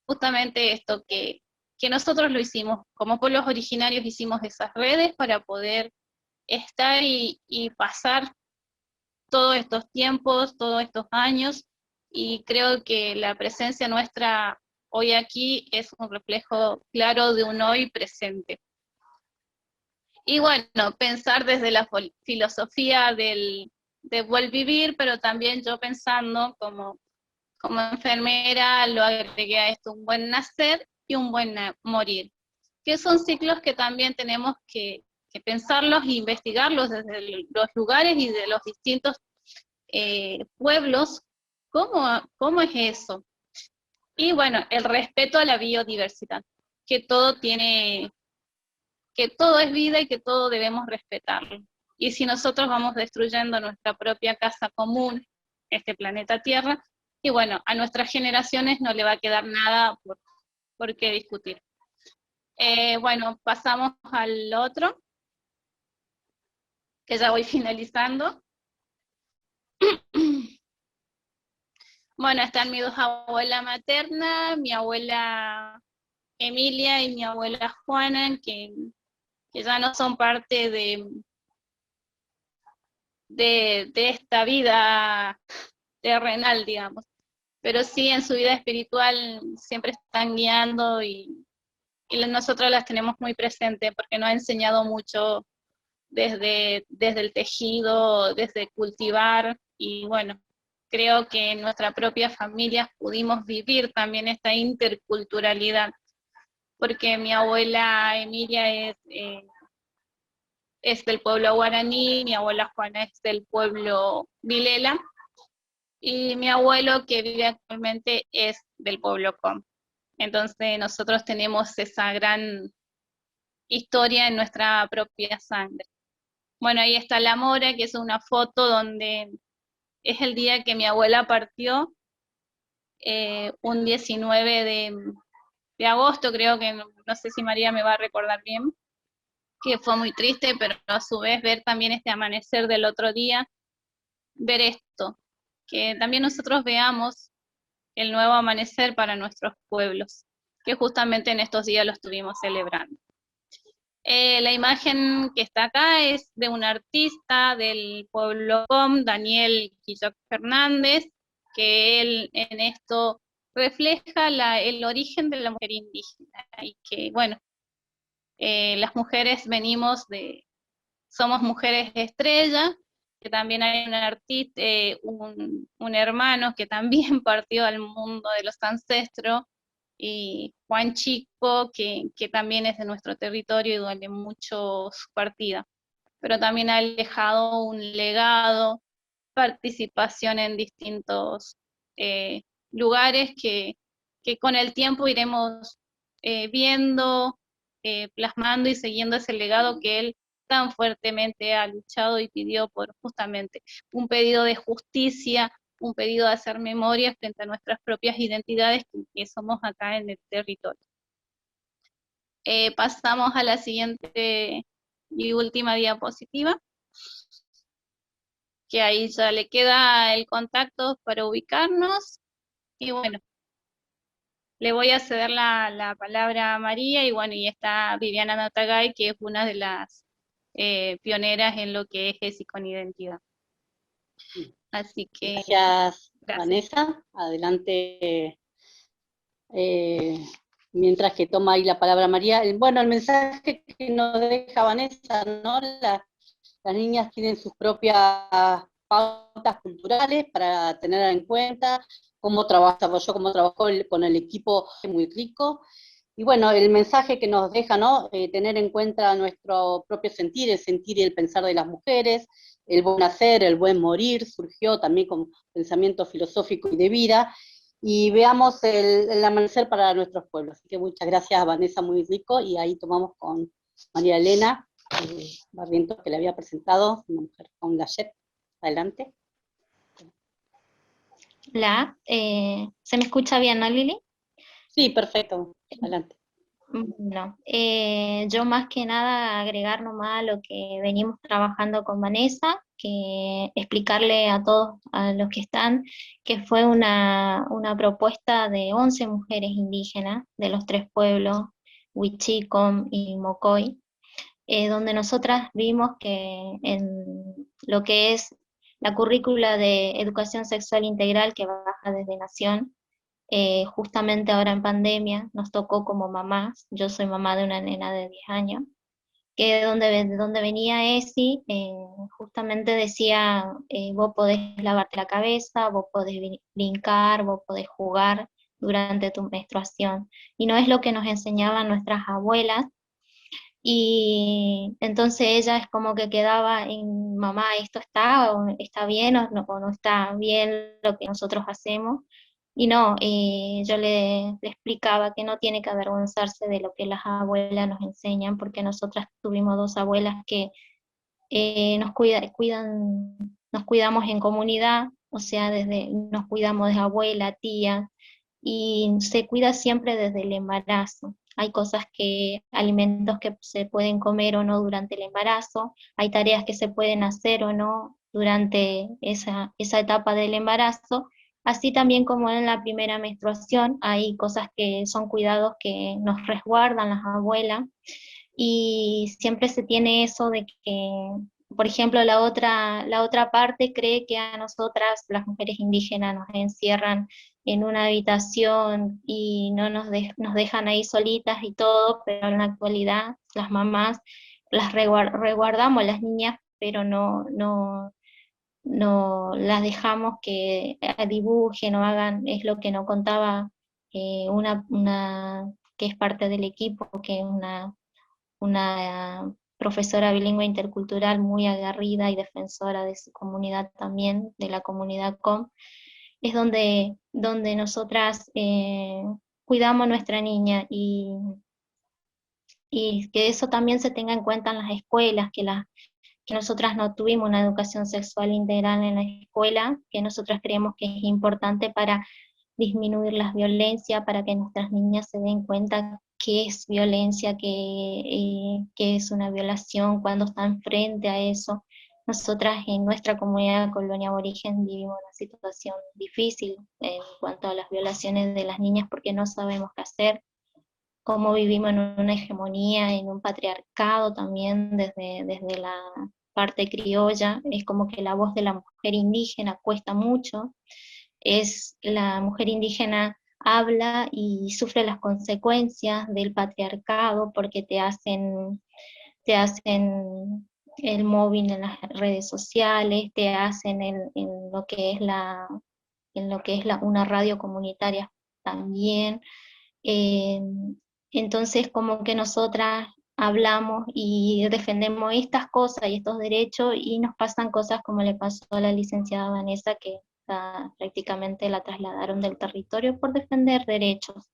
Justamente esto que nosotros lo hicimos, como pueblos originarios hicimos esas redes para poder estar y pasar todos estos tiempos, todos estos años, y creo que la presencia nuestra hoy aquí es un reflejo claro de un hoy presente. Y bueno, pensar desde la filosofía de buen vivir, pero también yo pensando como enfermera, lo agregué a esto, un buen nacer y un buen morir, que son ciclos que también tenemos que pensarlos e investigarlos desde los lugares y de los distintos pueblos. ¿Cómo es eso? Y bueno, el respeto a la biodiversidad, que todo es vida y que todo debemos respetarlo. Y si nosotros vamos destruyendo nuestra propia casa común, este planeta Tierra, y bueno, a nuestras generaciones no le va a quedar nada por qué discutir. Bueno, pasamos al otro, que ya voy finalizando. Bueno, están mis dos abuelas maternas, mi abuela Emilia y mi abuela Juana, que ya no son parte de esta vida terrenal, digamos, pero sí en su vida espiritual siempre están guiando, y nosotros las tenemos muy presentes porque nos ha enseñado mucho desde el tejido, desde cultivar, y bueno, creo que en nuestra propia familia pudimos vivir también esta interculturalidad, porque mi abuela Emilia es del pueblo guaraní, mi abuela Juana es del pueblo Vilela, y mi abuelo que vive actualmente es del pueblo Com. Entonces nosotros tenemos esa gran historia en nuestra propia sangre. Bueno, ahí está la mora, que es una foto donde es el día que mi abuela partió, un 19 de agosto, creo que, no sé si María me va a recordar bien, que fue muy triste, pero a su vez ver también este amanecer del otro día, ver esto, que también nosotros veamos el nuevo amanecer para nuestros pueblos, que justamente en estos días lo estuvimos celebrando. La imagen que está acá es de un artista del pueblo Com, Daniel Quilloc Fernández, que él en esto refleja el origen de la mujer indígena, y que bueno, las mujeres somos mujeres estrella, que también hay un artista, un hermano que también partió al mundo de los ancestros, y Juan Chico, que también es de nuestro territorio y duele mucho su partida, pero también ha dejado un legado, participación en distintos lugares que con el tiempo iremos viendo, plasmando y siguiendo ese legado que él tan fuertemente ha luchado y pidió por justamente un pedido de justicia, un pedido de hacer memoria frente a nuestras propias identidades que somos acá en el territorio. Pasamos a la siguiente y última diapositiva, que ahí ya le queda el contacto para ubicarnos. Y bueno, le voy a ceder la palabra a María, y bueno, y está Viviana Natagay, que es una de las pioneras en lo que es ESI con identidad. Así que Gracias, gracias. Vanessa. Adelante. Mientras que toma ahí la palabra María. Bueno, el mensaje que nos deja Vanessa, ¿no? Las niñas tienen sus propias pautas culturales para tener en cuenta cómo trabajó con el equipo, muy rico. Y bueno, el mensaje que nos deja, ¿no? Tener en cuenta nuestro propio sentir, el sentir y el pensar de las mujeres, el buen hacer, el buen morir, surgió también como pensamiento filosófico y de vida, y veamos el amanecer para nuestros pueblos. Así que muchas gracias, Vanessa, muy rico, y ahí tomamos con María Elena Barrientos, que le había presentado, una mujer con la JEP. Adelante. Hola, ¿se me escucha bien, no, Lili? Sí, perfecto, adelante. No, yo más que nada agregar nomás a lo que venimos trabajando con Vanessa, que explicarle a todos, a los que están, que fue una propuesta de 11 mujeres indígenas de los 3 pueblos, Huichicom y Mocoy, donde nosotras vimos que en lo que es la currícula de educación sexual integral que baja desde Nación, justamente ahora en pandemia nos tocó como mamás. Yo soy mamá de una nena de 10 años, que de donde venía ESI, justamente decía, vos podés lavarte la cabeza, vos podés brincar, vos podés jugar durante tu menstruación, y no es lo que nos enseñaban nuestras abuelas. Y entonces ella es como que quedaba en, mamá, esto está bien o no está bien lo que nosotros hacemos. Y no, yo le explicaba que no tiene que avergonzarse de lo que las abuelas nos enseñan, porque nosotras tuvimos 2 abuelas que nos cuidamos en comunidad, o sea, nos cuidamos de abuela, tía, y se cuida siempre desde el embarazo. Hay alimentos que se pueden comer o no durante el embarazo, hay tareas que se pueden hacer o no durante esa etapa del embarazo, así también como en la primera menstruación, hay cosas que son cuidados que nos resguardan las abuelas, y siempre se tiene eso de que, por ejemplo, la otra parte cree que a nosotras, las mujeres indígenas, nos encierran en una habitación y no nos dejan ahí solitas y todo, pero en la actualidad las mamás las resguardamos, las niñas, pero no las dejamos que dibujen o hagan. Es lo que nos contaba una que es parte del equipo, que es una profesora bilingüe intercultural muy aguerrida y defensora de su comunidad también, de la comunidad COM, es donde nosotras cuidamos a nuestra niña, y que eso también se tenga en cuenta en las escuelas, que nosotras no tuvimos una educación sexual integral en la escuela, que nosotras creemos que es importante para disminuir las violencias, para que nuestras niñas se den cuenta qué es violencia, qué es una violación, cuando están frente a eso. Nosotras en nuestra comunidad colonia aborigen vivimos una situación difícil en cuanto a las violaciones de las niñas, porque no sabemos qué hacer, cómo vivimos en una hegemonía, en un patriarcado también desde la parte criolla. Es como que la voz de la mujer indígena cuesta mucho. La mujer indígena habla y sufre las consecuencias del patriarcado, porque te hacen el móvil en las redes sociales, te hacen en lo que es una radio comunitaria también. Eh, entonces, como que nosotras hablamos y defendemos estas cosas y estos derechos y nos pasan cosas como le pasó a la licenciada Vanessa, que prácticamente la trasladaron del territorio por defender derechos.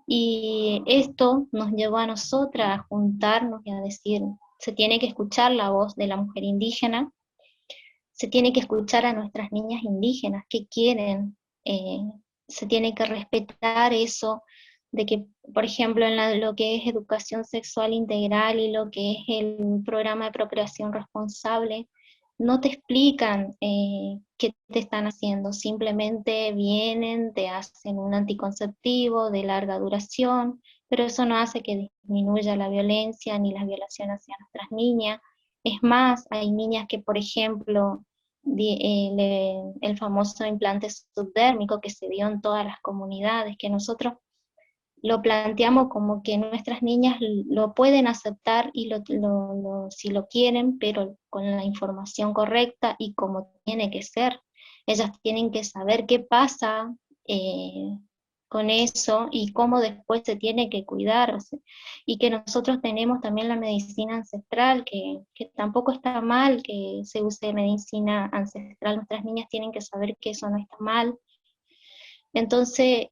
Y esto nos llevó a nosotras a juntarnos y a decir, se tiene que escuchar la voz de la mujer indígena, se tiene que escuchar a nuestras niñas indígenas que quieren, eh, se tiene que respetar eso de que, por ejemplo, en lo que es educación sexual integral y lo que es el programa de procreación responsable, no te explican qué te están haciendo, simplemente vienen, te hacen un anticonceptivo de larga duración, pero eso no hace que disminuya la violencia ni las violaciones hacia nuestras niñas. Es más, hay niñas que, por ejemplo, el famoso implante subdérmico que se dio en todas las comunidades, que nosotros lo planteamos como que nuestras niñas lo pueden aceptar y si lo quieren, pero con la información correcta y como tiene que ser. Ellas tienen que saber qué pasa con eso y cómo después se tiene que cuidar. O sea, y que nosotros tenemos también la medicina ancestral, que tampoco está mal que se use medicina ancestral. Nuestras niñas tienen que saber que eso no está mal. Entonces,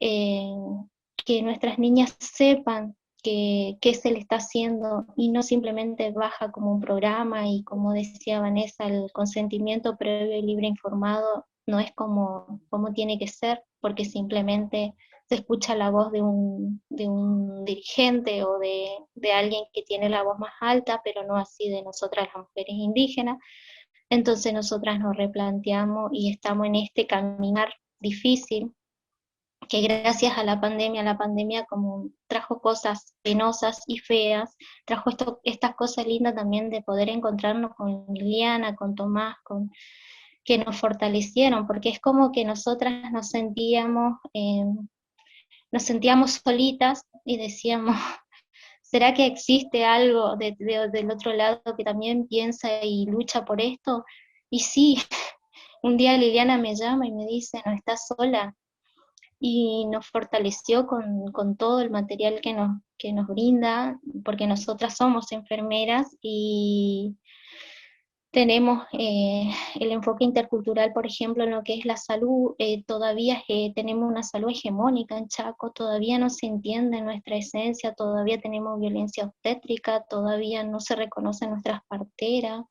que nuestras niñas sepan qué se le está haciendo y no simplemente baja como un programa y como decía Vanessa, el consentimiento previo y libre informado no es como tiene que ser, porque simplemente se escucha la voz de un dirigente o de alguien que tiene la voz más alta, pero no así de nosotras las mujeres indígenas. Entonces nosotras nos replanteamos y estamos en este caminar difícil que gracias a la pandemia como trajo cosas penosas y feas, trajo estas cosas lindas también de poder encontrarnos con Liliana, con Tomás, que nos fortalecieron, porque es como que nosotras nos sentíamos solitas y decíamos, ¿será que existe algo del otro lado que también piensa y lucha por esto? Y sí, un día Liliana me llama y me dice, no estás sola, y nos fortaleció con todo el material que nos brinda, porque nosotras somos enfermeras y tenemos el enfoque intercultural, por ejemplo, en lo que es la salud, todavía tenemos una salud hegemónica en Chaco, todavía no se entiende nuestra esencia, todavía tenemos violencia obstétrica, todavía no se reconocen nuestras parteras,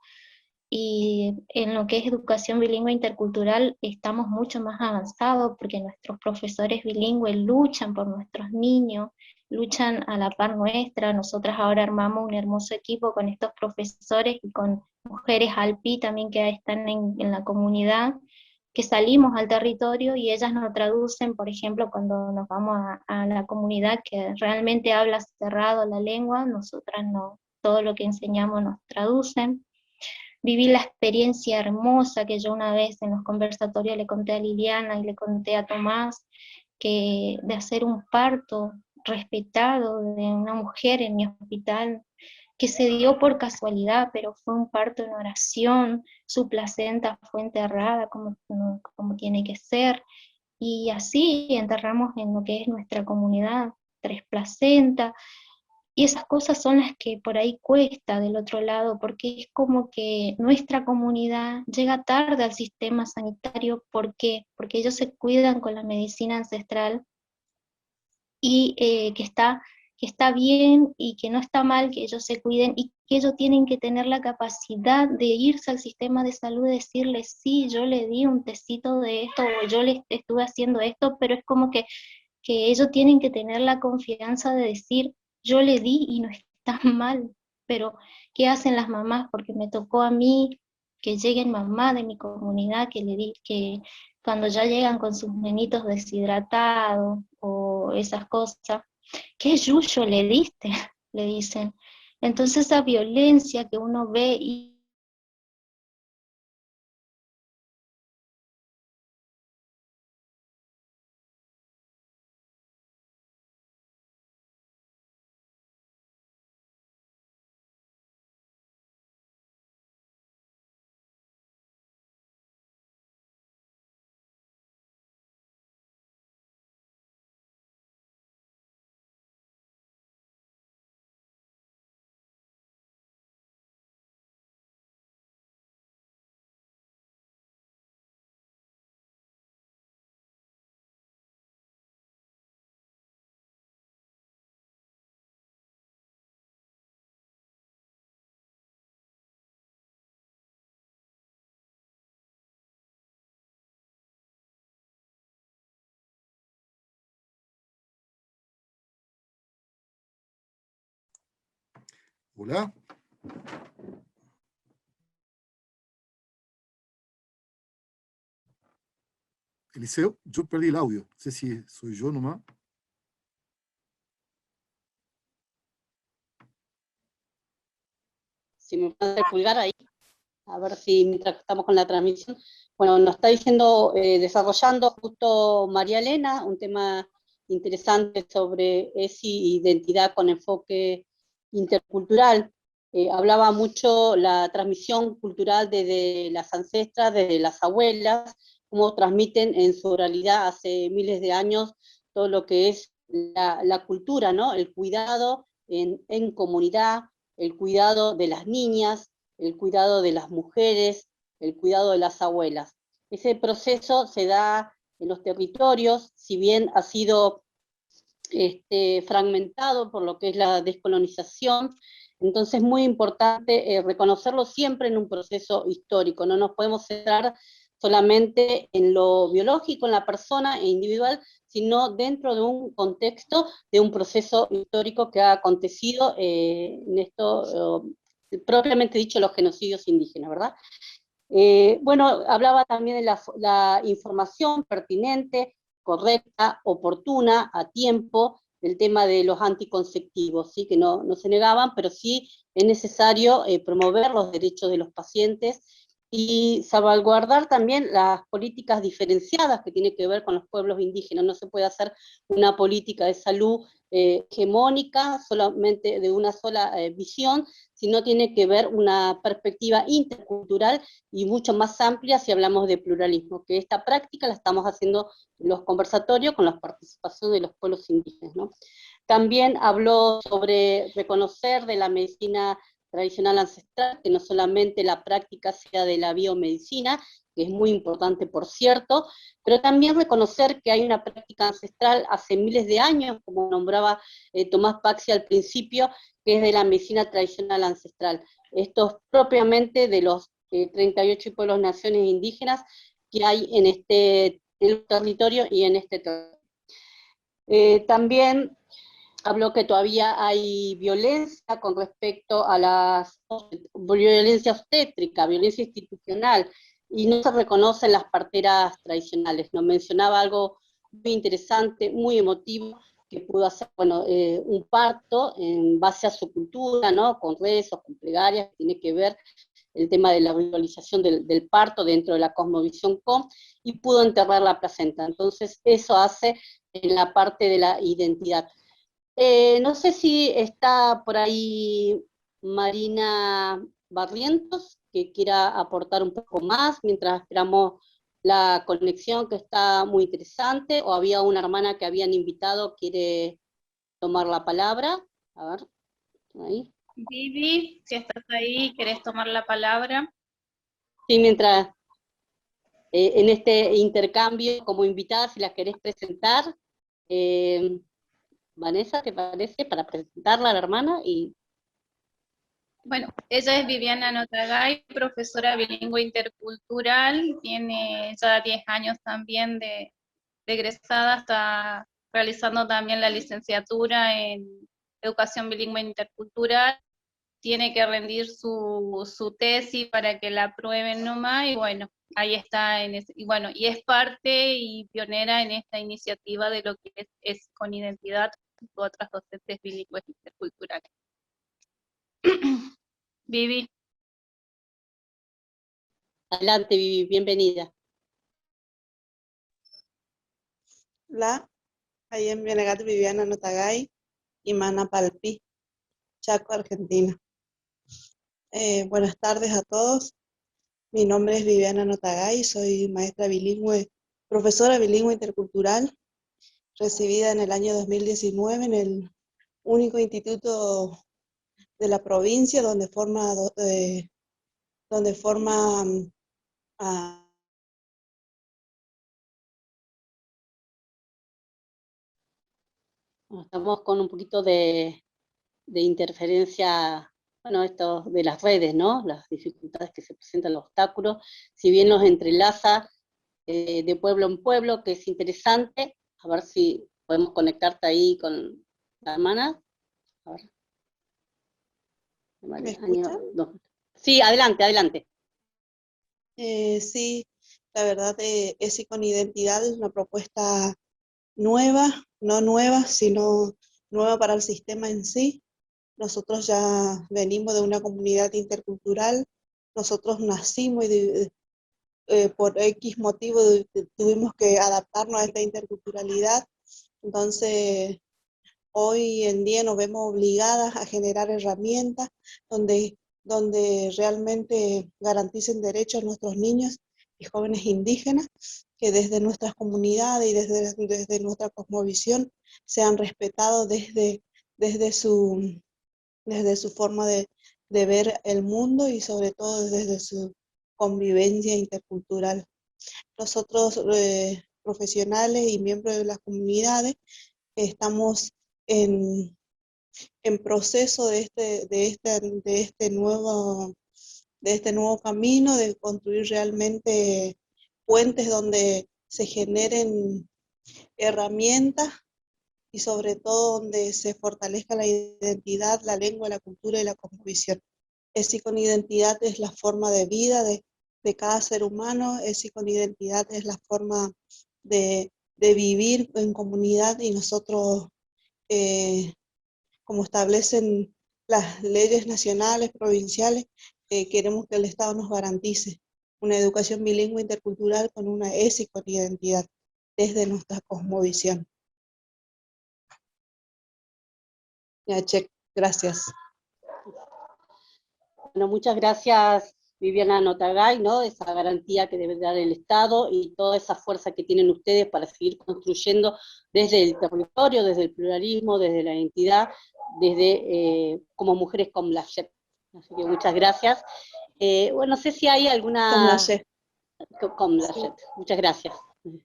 y en lo que es educación bilingüe intercultural estamos mucho más avanzados porque nuestros profesores bilingües luchan por nuestros niños, luchan a la par nuestra. Nosotras ahora armamos un hermoso equipo con estos profesores y con mujeres alpi también que están en la comunidad, que salimos al territorio y ellas nos traducen, por ejemplo, cuando nos vamos a la comunidad que realmente habla cerrado la lengua, nosotras no, todo lo que enseñamos nos traducen. Viví la experiencia hermosa que yo una vez en los conversatorios le conté a Liliana y le conté a Tomás, que de hacer un parto respetado de una mujer en mi hospital, que se dio por casualidad, pero fue un parto en oración, su placenta fue enterrada como tiene que ser, y así enterramos en lo que es nuestra comunidad 3 placentas, y esas cosas son las que por ahí cuesta del otro lado, porque es como que nuestra comunidad llega tarde al sistema sanitario. ¿Por qué? Porque ellos se cuidan con la medicina ancestral y que está bien y que no está mal que ellos se cuiden y que ellos tienen que tener la capacidad de irse al sistema de salud y decirles, sí, yo le di un tecito de esto o yo le estuve haciendo esto, pero es como que ellos tienen que tener la confianza de decir, yo le di y no está mal, pero ¿qué hacen las mamás? Porque me tocó a mí que lleguen mamás de mi comunidad que le di, que cuando ya llegan con sus nenitos deshidratados o esas cosas, ¿qué yuyo le diste? Le dicen. Entonces esa violencia que uno ve y Hola. Eliseo, yo perdí el audio. No sé si soy yo nomás. Si me puede pulgar ahí, a ver si mientras estamos con la transmisión. Bueno, nos está diciendo, desarrollando justo María Elena, un tema interesante sobre ESI, identidad con enfoque intercultural. Hablaba mucho la transmisión cultural desde las ancestras, desde las abuelas, cómo transmiten en su oralidad hace miles de años todo lo que es la cultura, ¿no? El cuidado en comunidad, el cuidado de las niñas, el cuidado de las mujeres, el cuidado de las abuelas. Ese proceso se da en los territorios, si bien ha sido fragmentado por lo que es la descolonización, entonces es muy importante reconocerlo siempre en un proceso histórico, no nos podemos centrar solamente en lo biológico, en la persona e individual, sino dentro de un contexto de un proceso histórico que ha acontecido en esto, propiamente dicho, los genocidios indígenas, ¿verdad? Bueno, hablaba también de la información pertinente, correcta, oportuna, a tiempo, del tema de los anticonceptivos, ¿sí? Que no se negaban, pero sí es necesario promover los derechos de los pacientes y salvaguardar también las políticas diferenciadas que tienen que ver con los pueblos indígenas. No se puede hacer una política de salud hegemónica, solamente de una sola visión, sino tiene que ver una perspectiva intercultural y mucho más amplia si hablamos de pluralismo, que esta práctica la estamos haciendo en los conversatorios con la participación de los pueblos indígenas, ¿no? También habló sobre reconocer de la medicina tradicional ancestral, que no solamente la práctica sea de la biomedicina, que es muy importante por cierto, pero también reconocer que hay una práctica ancestral hace miles de años, como nombraba Tomás Paxi al principio, que es de la medicina tradicional ancestral. Esto es propiamente de los 38 pueblos naciones indígenas que hay en este territorio y en este territorio. También habló que todavía hay violencia con respecto a la violencia obstétrica, violencia institucional, y no se reconocen las parteras tradicionales. Nos mencionaba algo muy interesante, muy emotivo, que pudo hacer, bueno, un parto en base a su cultura, ¿no? Con rezos, con plegarias, que tiene que ver el tema de la visualización del parto dentro de la cosmovisión com, y pudo enterrar la placenta. Entonces, eso hace en la parte de la identidad. No sé si está por ahí Marina Barrientos, que quiera aportar un poco más mientras esperamos la conexión, que está muy interesante, o había una hermana que habían invitado, quiere tomar la palabra. A ver, ahí. Vivi, si estás ahí, ¿querés tomar la palabra? Sí, mientras en este intercambio como invitada, si la querés presentar, Vanessa, ¿te parece? Para presentarla a la hermana y... Bueno, ella es Viviana Notagay, profesora bilingüe intercultural, tiene ya 10 años también de egresada, está realizando también la licenciatura en educación bilingüe intercultural, tiene que rendir su tesis para que la aprueben nomás, y bueno, ahí está, y bueno, y es parte y pionera en esta iniciativa de lo que es con identidad junto a otras docentes bilingües interculturales. Vivi. Adelante, Vivi, bienvenida. La Ayem Bienegat Viviana Notagay y Mana Palpi, Chaco, Argentina. Buenas tardes a todos. Mi nombre es Viviana Notagay, soy maestra bilingüe, profesora bilingüe intercultural, recibida en el año 2019 en el único instituto de la provincia donde forma a Estamos con un poquito de interferencia, bueno, esto de las redes, ¿no? Las dificultades que se presentan, los obstáculos, si bien los entrelaza de pueblo en pueblo, que es interesante. A ver si podemos conectarte ahí con la hermana. A ver. ¿Me escuchan? No. Sí, adelante, adelante. Sí, la verdad, ESI con Identidad es una propuesta nueva, no nueva, sino nueva para el sistema en sí. Nosotros ya venimos de una comunidad intercultural, nosotros nacimos y por X motivo tuvimos que adaptarnos a esta interculturalidad. Entonces, hoy en día nos vemos obligadas a generar herramientas donde realmente garanticen derechos a nuestros niños y jóvenes indígenas, que desde nuestras comunidades y desde nuestra cosmovisión sean respetados desde su, desde su forma de ver el mundo y sobre todo desde su convivencia intercultural. Nosotros, profesionales y miembros de las comunidades, estamos en proceso de este nuevo camino, de construir realmente puentes donde se generen herramientas y sobre todo donde se fortalezca la identidad, la lengua, la cultura y la cosmovisión. ESI con Identidad es la forma de vida de cada ser humano, ESI con Identidad es la forma de vivir en comunidad, y nosotros, como establecen las leyes nacionales, provinciales, queremos que el Estado nos garantice una educación bilingüe intercultural con una ESI con Identidad desde nuestra cosmovisión. Ya, check, gracias. Bueno, muchas gracias, Viviana Notagay, ¿no? Esa garantía que debe dar el Estado y toda esa fuerza que tienen ustedes para seguir construyendo desde el territorio, desde el pluralismo, desde la identidad, desde como mujeres con la JEP. Así que muchas gracias. Bueno, no sé si hay alguna... Con la JEP. Con la JEP. Muchas gracias. Bueno,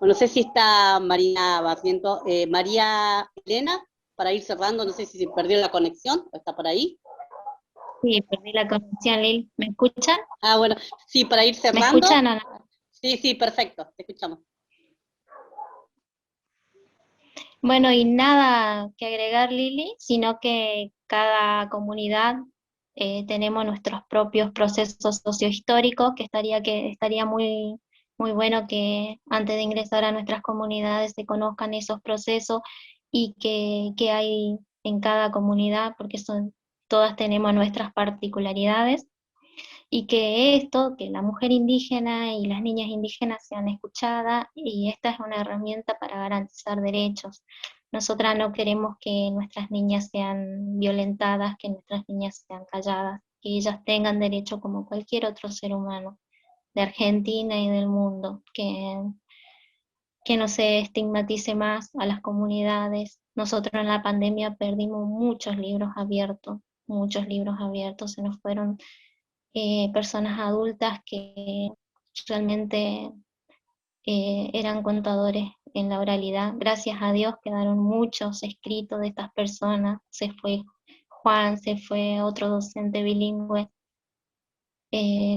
no sé si está Marina Barriento, María Elena, para ir cerrando, no sé si se perdió la conexión, o está por ahí. Sí, perdí la conexión, Lil. ¿Me escuchan? Ah, bueno, sí, para ir ¿Me cerrando. escuchan o no? Sí, sí, perfecto, te escuchamos. Bueno, y nada que agregar, Lili, sino que cada comunidad tenemos nuestros propios procesos sociohistóricos, que estaría muy, muy bueno que antes de ingresar a nuestras comunidades se conozcan esos procesos y que hay en cada comunidad, porque todas tenemos nuestras particularidades. Y que la mujer indígena y las niñas indígenas sean escuchadas, y esta es una herramienta para garantizar derechos. Nosotras no queremos que nuestras niñas sean violentadas, que nuestras niñas sean calladas, que ellas tengan derecho como cualquier otro ser humano de Argentina y del mundo, que no se estigmatice más a las comunidades. Nosotros en la pandemia perdimos muchos libros abiertos, se nos fueron personas adultas que realmente eran contadores en la oralidad. Gracias a Dios quedaron muchos escritos de estas personas. Se fue Juan, se fue otro docente bilingüe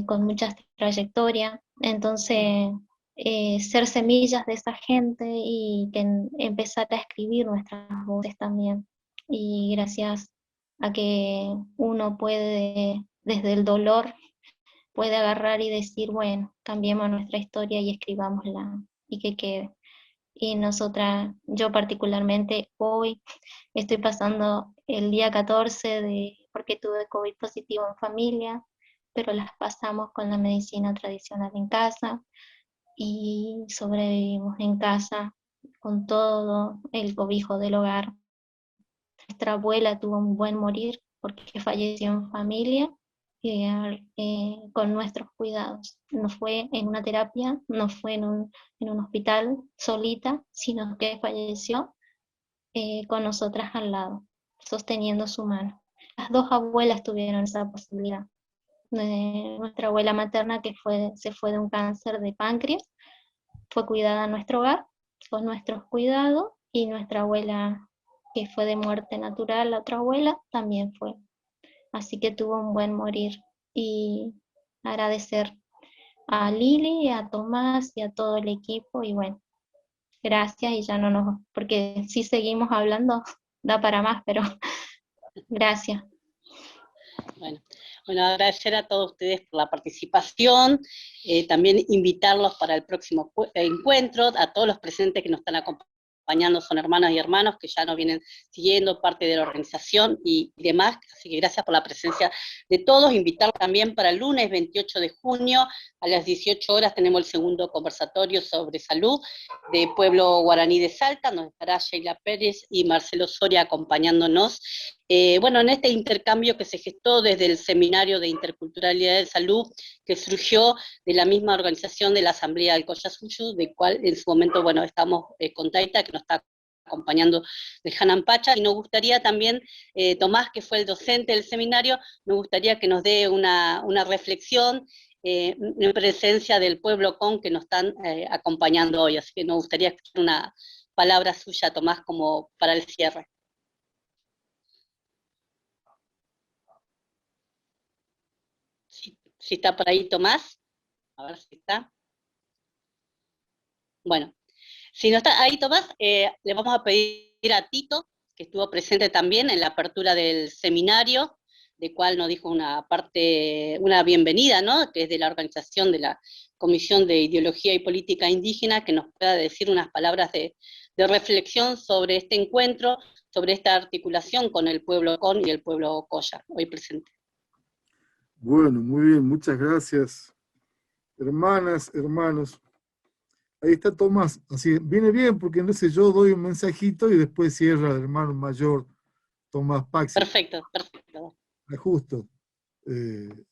con mucha trayectoria. Entonces, ser semillas de esa gente y empezar a escribir nuestras voces también. Y gracias a que uno puede, desde el dolor, puede agarrar y decir, bueno, cambiemos nuestra historia y escribámosla y que quede. Y nosotras, yo particularmente hoy estoy pasando el día 14 porque tuve COVID positivo en familia, pero las pasamos con la medicina tradicional en casa y sobrevivimos en casa con todo el cobijo del hogar. Nuestra abuela tuvo un buen morir porque falleció en familia, con nuestros cuidados. No fue en una terapia, no fue en un hospital solita, sino que falleció con nosotras al lado, sosteniendo su mano. Las dos abuelas tuvieron esa posibilidad. Nuestra abuela materna, que se fue de un cáncer de páncreas, fue cuidada en nuestro hogar, con nuestros cuidados, y nuestra abuela, que fue de muerte natural, la otra abuela, también fue. Así que tuvo un buen morir. Y agradecer a Lili, a Tomás y a todo el equipo, y bueno, gracias, y ya no nos, porque si seguimos hablando, da para más, pero gracias. Bueno, agradecer a todos ustedes por la participación, también invitarlos para el próximo encuentro, a todos los presentes que nos están acompañando, son hermanas y hermanos que ya nos vienen siguiendo, parte de la organización y demás, así que gracias por la presencia de todos, invitar también para el lunes 28 de junio, a las 18 horas tenemos el segundo conversatorio sobre salud de Pueblo Guaraní de Salta, nos estará Sheila Pérez y Marcelo Soria acompañándonos. Bueno, en este intercambio que se gestó desde el Seminario de Interculturalidad de Salud, que surgió de la misma organización de la Asamblea del Collasuyo, de cual en su momento, bueno, estamos con Taita, que nos está acompañando de Hanan Pacha, y nos gustaría también, Tomás, que fue el docente del seminario, nos gustaría que nos dé una reflexión en presencia del pueblo con que nos están acompañando hoy, así que nos gustaría escuchar una palabra suya, Tomás, como para el cierre. Si está por ahí Tomás, a ver si está. Bueno, si no está ahí Tomás, le vamos a pedir a Tito, que estuvo presente también en la apertura del seminario, de cual nos dijo una bienvenida, ¿no? Que es de la organización de la Comisión de Ideología y Política Indígena, que nos pueda decir unas palabras de reflexión sobre este encuentro, sobre esta articulación con el pueblo Con y el pueblo Colla, hoy presente. Bueno, muy bien, muchas gracias. Hermanas, hermanos. Ahí está Tomás. Así viene bien porque entonces yo doy un mensajito y después cierra el hermano mayor Tomás Paxi. Perfecto, perfecto. Justo,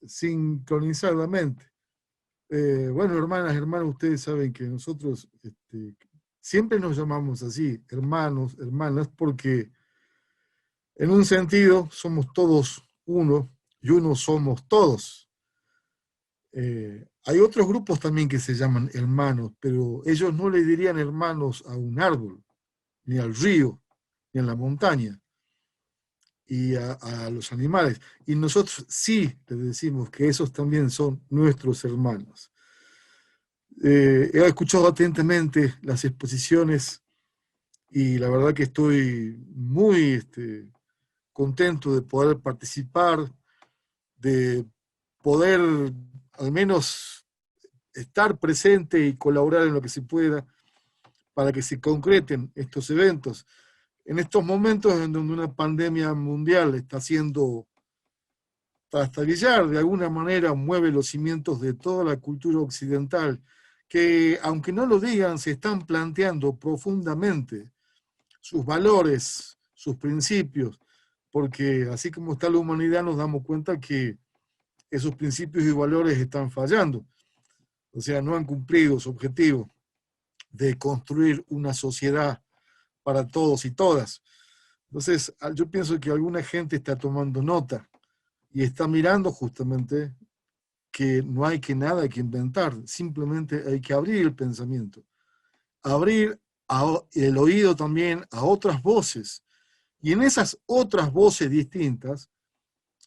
sincronizadamente. Bueno, hermanas, hermanos, ustedes saben que nosotros siempre nos llamamos así, hermanos, hermanas, porque en un sentido somos todos uno y uno somos todos. Hay otros grupos también que se llaman hermanos, pero ellos no le dirían hermanos a un árbol, ni al río, ni a la montaña, y a los animales. Y nosotros sí les decimos que esos también son nuestros hermanos. He escuchado atentamente las exposiciones y la verdad que estoy muy contento de poder participar, de poder al menos estar presente y colaborar en lo que se pueda para que se concreten estos eventos. En estos momentos en donde una pandemia mundial está haciendo trastabillar, de alguna manera mueve los cimientos de toda la cultura occidental, que aunque no lo digan, se están planteando profundamente sus valores, sus principios, porque así como está la humanidad nos damos cuenta que esos principios y valores están fallando. O sea, no han cumplido su objetivo de construir una sociedad para todos y todas. Entonces, yo pienso que alguna gente está tomando nota y está mirando justamente que no hay que nada que inventar, simplemente hay que abrir el pensamiento, abrir el oído también a otras voces. Y en esas otras voces distintas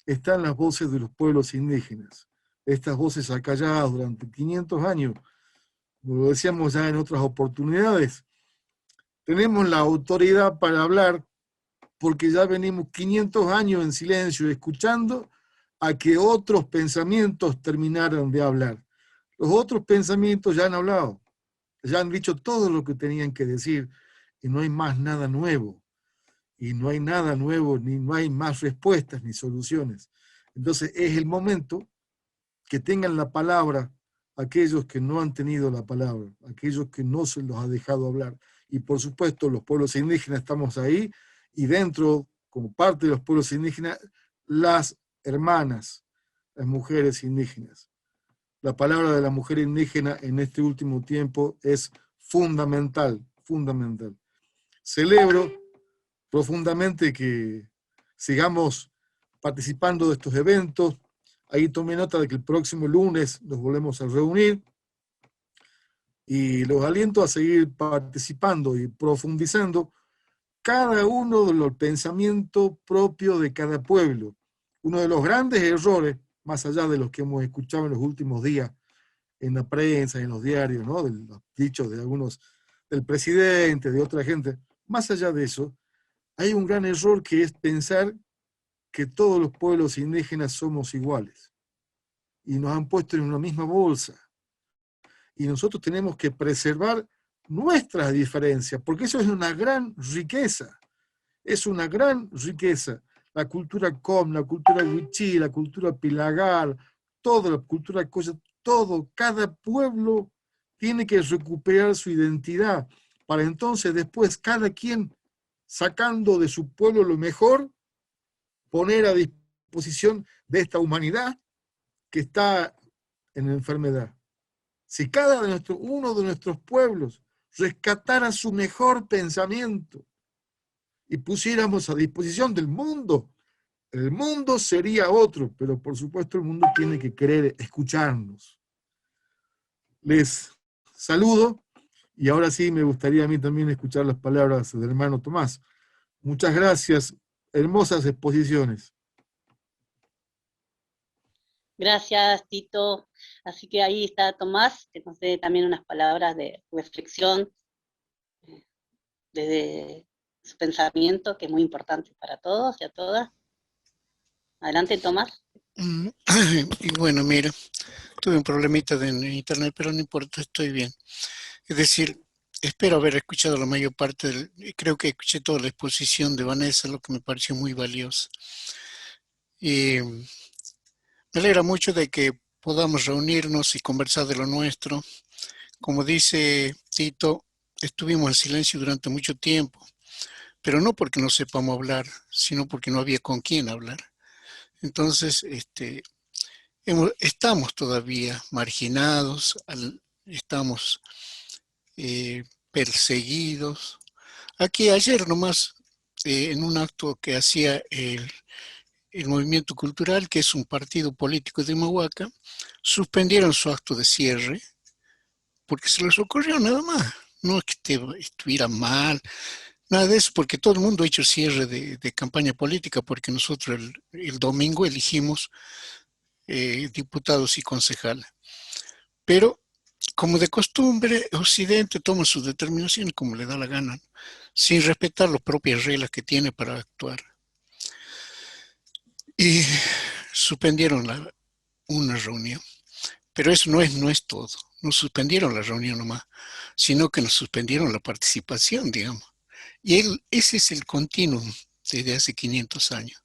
están las voces de los pueblos indígenas. Estas voces acalladas durante 500 años, como lo decíamos ya en otras oportunidades, tenemos la autoridad para hablar porque ya venimos 500 años en silencio escuchando a que otros pensamientos terminaran de hablar. Los otros pensamientos ya han hablado, ya han dicho todo lo que tenían que decir y no hay más nada nuevo. Y no hay nada nuevo, ni no hay más respuestas ni soluciones. Entonces es el momento que tengan la palabra aquellos que no han tenido la palabra, aquellos que no se los ha dejado hablar. Y por supuesto los pueblos indígenas estamos ahí, y dentro, como parte de los pueblos indígenas, las hermanas, las mujeres indígenas. La palabra de la mujer indígena en este último tiempo es fundamental, fundamental. Celebro profundamente que sigamos participando de estos eventos. Ahí tomé nota de que el próximo lunes nos volvemos a reunir y los aliento a seguir participando y profundizando cada uno de los pensamientos propios de cada pueblo. Uno de los grandes errores, más allá de los que hemos escuchado en los últimos días en la prensa, en los diarios, ¿no? De los dichos de algunos, del presidente, de otra gente, más allá de eso, hay un gran error que es pensar que todos los pueblos indígenas somos iguales. Y nos han puesto en una misma bolsa. Y nosotros tenemos que preservar nuestras diferencias, porque eso es una gran riqueza. Es una gran riqueza. La cultura Com, la cultura Wichí, la cultura Pilagar, toda la cultura Coya, todo, cada pueblo tiene que recuperar su identidad, para entonces después cada quien, sacando de su pueblo lo mejor, poner a disposición de esta humanidad que está en enfermedad. Si uno de nuestros pueblos rescatara su mejor pensamiento y pusiéramos a disposición del mundo, el mundo sería otro, pero por supuesto el mundo tiene que querer escucharnos. Les saludo y ahora sí me gustaría a mí también escuchar las palabras del hermano Tomás. Muchas gracias, hermosas exposiciones. Gracias, Tito. Así que ahí está Tomás, que nos dé también unas palabras de reflexión desde su pensamiento, que es muy importante para todos y a todas. Adelante, Tomás. Y bueno, mira, tuve un problemita en internet, pero no importa, estoy bien. Es decir, espero haber escuchado la mayor parte, creo que escuché toda la exposición de Vanessa, lo que me pareció muy valioso. Y me alegra mucho de que podamos reunirnos y conversar de lo nuestro. Como dice Tito, estuvimos en silencio durante mucho tiempo, pero no porque no sepamos hablar, sino porque no había con quién hablar. Entonces, estamos todavía marginados, estamos perseguidos. Aquí ayer nomás, en un acto que hacía el Movimiento Cultural, que es un partido político de Humahuaca, suspendieron su acto de cierre porque se les ocurrió nada más. No es que estuviera mal, nada de eso, porque todo el mundo ha hecho cierre de campaña política, porque nosotros el domingo elegimos diputados y concejales. Pero, como de costumbre, Occidente toma sus determinaciones como le da la gana, sin respetar las propias reglas que tiene para actuar. Y suspendieron una reunión. Pero eso no es todo. No suspendieron la reunión nomás, sino que nos suspendieron la participación, digamos. Y ese es el continuum desde hace 500 años.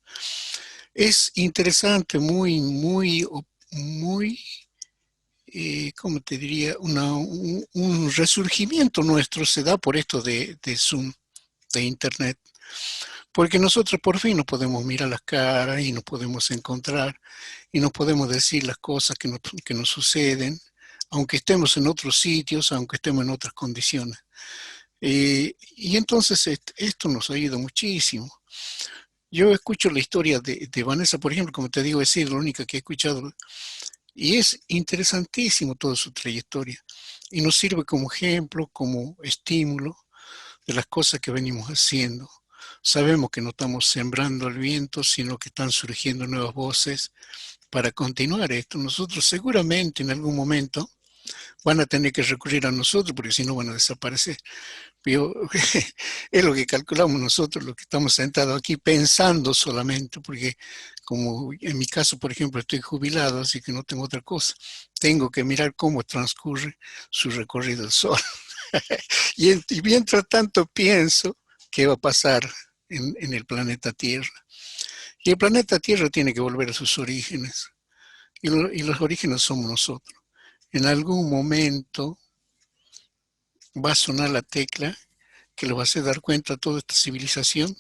Es interesante, muy, ¿cómo te diría? Un resurgimiento nuestro se da por esto de Zoom, de Internet. Porque nosotros por fin nos podemos mirar las caras y nos podemos encontrar y nos podemos decir las cosas que nos suceden, aunque estemos en otros sitios, aunque estemos en otras condiciones. Y entonces esto nos ha ayudado muchísimo. Yo escucho la historia de Vanessa, por ejemplo, como te digo, es la única que he escuchado, y es interesantísimo toda su trayectoria, y nos sirve como ejemplo, como estímulo de las cosas que venimos haciendo. Sabemos que no estamos sembrando al viento, sino que están surgiendo nuevas voces para continuar esto. Nosotros seguramente en algún momento van a tener que recurrir a nosotros, porque si no van a desaparecer. Es lo que calculamos nosotros, los que estamos sentados aquí pensando solamente, porque como en mi caso, por ejemplo, estoy jubilado, así que no tengo otra cosa. Tengo que mirar cómo transcurre su recorrido el sol. y mientras tanto pienso qué va a pasar en el planeta Tierra. Y el planeta Tierra tiene que volver a sus orígenes. Y los orígenes somos nosotros. En algún momento va a sonar la tecla que lo va a hacer dar cuenta a toda esta civilización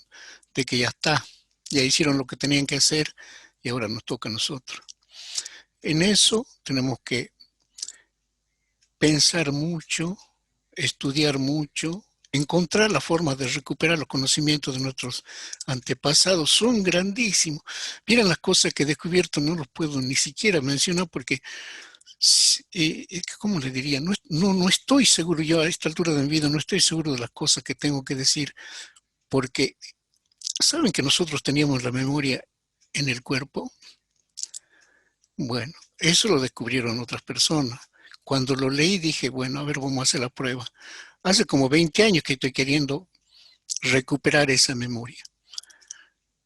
de que ya está, ya hicieron lo que tenían que hacer y ahora nos toca a nosotros. En eso tenemos que pensar mucho, estudiar mucho, encontrar la forma de recuperar los conocimientos de nuestros antepasados. Son grandísimos. Miren las cosas que he descubierto, no los puedo ni siquiera mencionar porque ¿cómo le diría? No estoy seguro, yo a esta altura de mi vida no estoy seguro de las cosas que tengo que decir, porque ¿saben que nosotros teníamos la memoria en el cuerpo? Bueno, eso lo descubrieron otras personas. Cuando lo leí dije, bueno, a ver, vamos a hacer la prueba. Hace como 20 años que estoy queriendo recuperar esa memoria.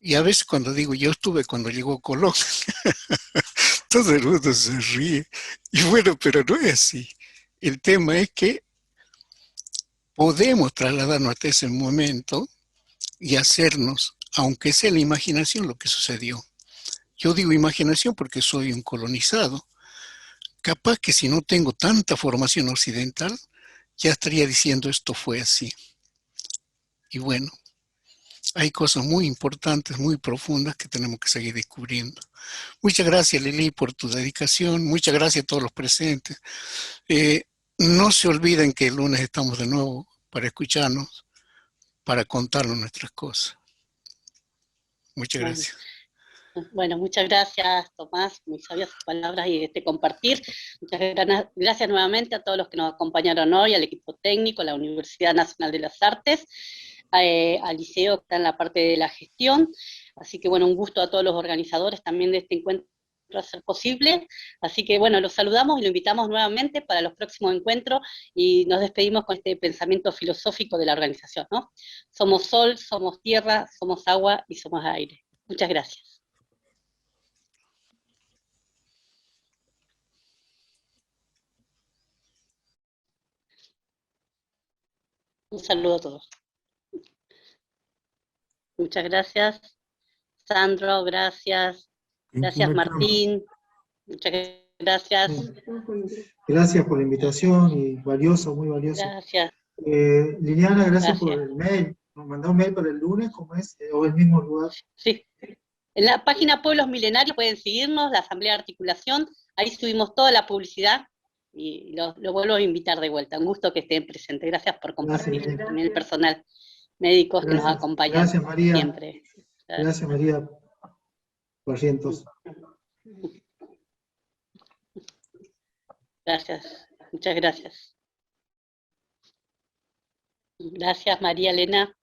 Y a veces cuando digo yo estuve cuando llegó Colón, todo el mundo se ríe. Y bueno, pero no es así. El tema es que podemos trasladarnos hasta ese momento y hacernos, aunque sea la imaginación, lo que sucedió. Yo digo imaginación porque soy un colonizado. Capaz que si no tengo tanta formación occidental, ya estaría diciendo esto fue así. Y bueno, hay cosas muy importantes, muy profundas que tenemos que seguir descubriendo. Muchas gracias, Lili, por tu dedicación. Muchas gracias a todos los presentes. No se olviden que el lunes estamos de nuevo para escucharnos, para contarnos nuestras cosas. Muchas Bueno, gracias. bueno, muchas gracias, Tomás, muy sabias sus palabras y este compartir. Muchas gracias nuevamente a todos los que nos acompañaron hoy, al equipo técnico, a la Universidad Nacional de las Artes, al liceo que está en la parte de la gestión. Así que bueno, un gusto a todos los organizadores también de este encuentro a ser posible. Así que bueno, los saludamos y lo invitamos nuevamente para los próximos encuentros y nos despedimos con este pensamiento filosófico de la organización, ¿no? Somos sol, somos tierra, somos agua y somos aire. Muchas gracias. Un saludo a todos. Muchas gracias. Sandro, gracias. Gracias, Martín. Muchas gracias. Gracias por la invitación y valioso, muy valioso. Gracias. Liliana, gracias por Gracias. el mail. Nos mandó un mail para el lunes, ¿cómo es? ¿O el mismo lugar? Sí. En la página Pueblos Milenarios pueden seguirnos, la Asamblea de Articulación. Ahí subimos toda la publicidad y lo vuelvo a invitar de vuelta. Un gusto que estén presentes. Gracias por compartir. Gracias, También el personal médicos que nos gracias. acompañan Gracias, María. siempre. Gracias, María Barrientos. Gracias. Muchas gracias. Gracias, María Elena.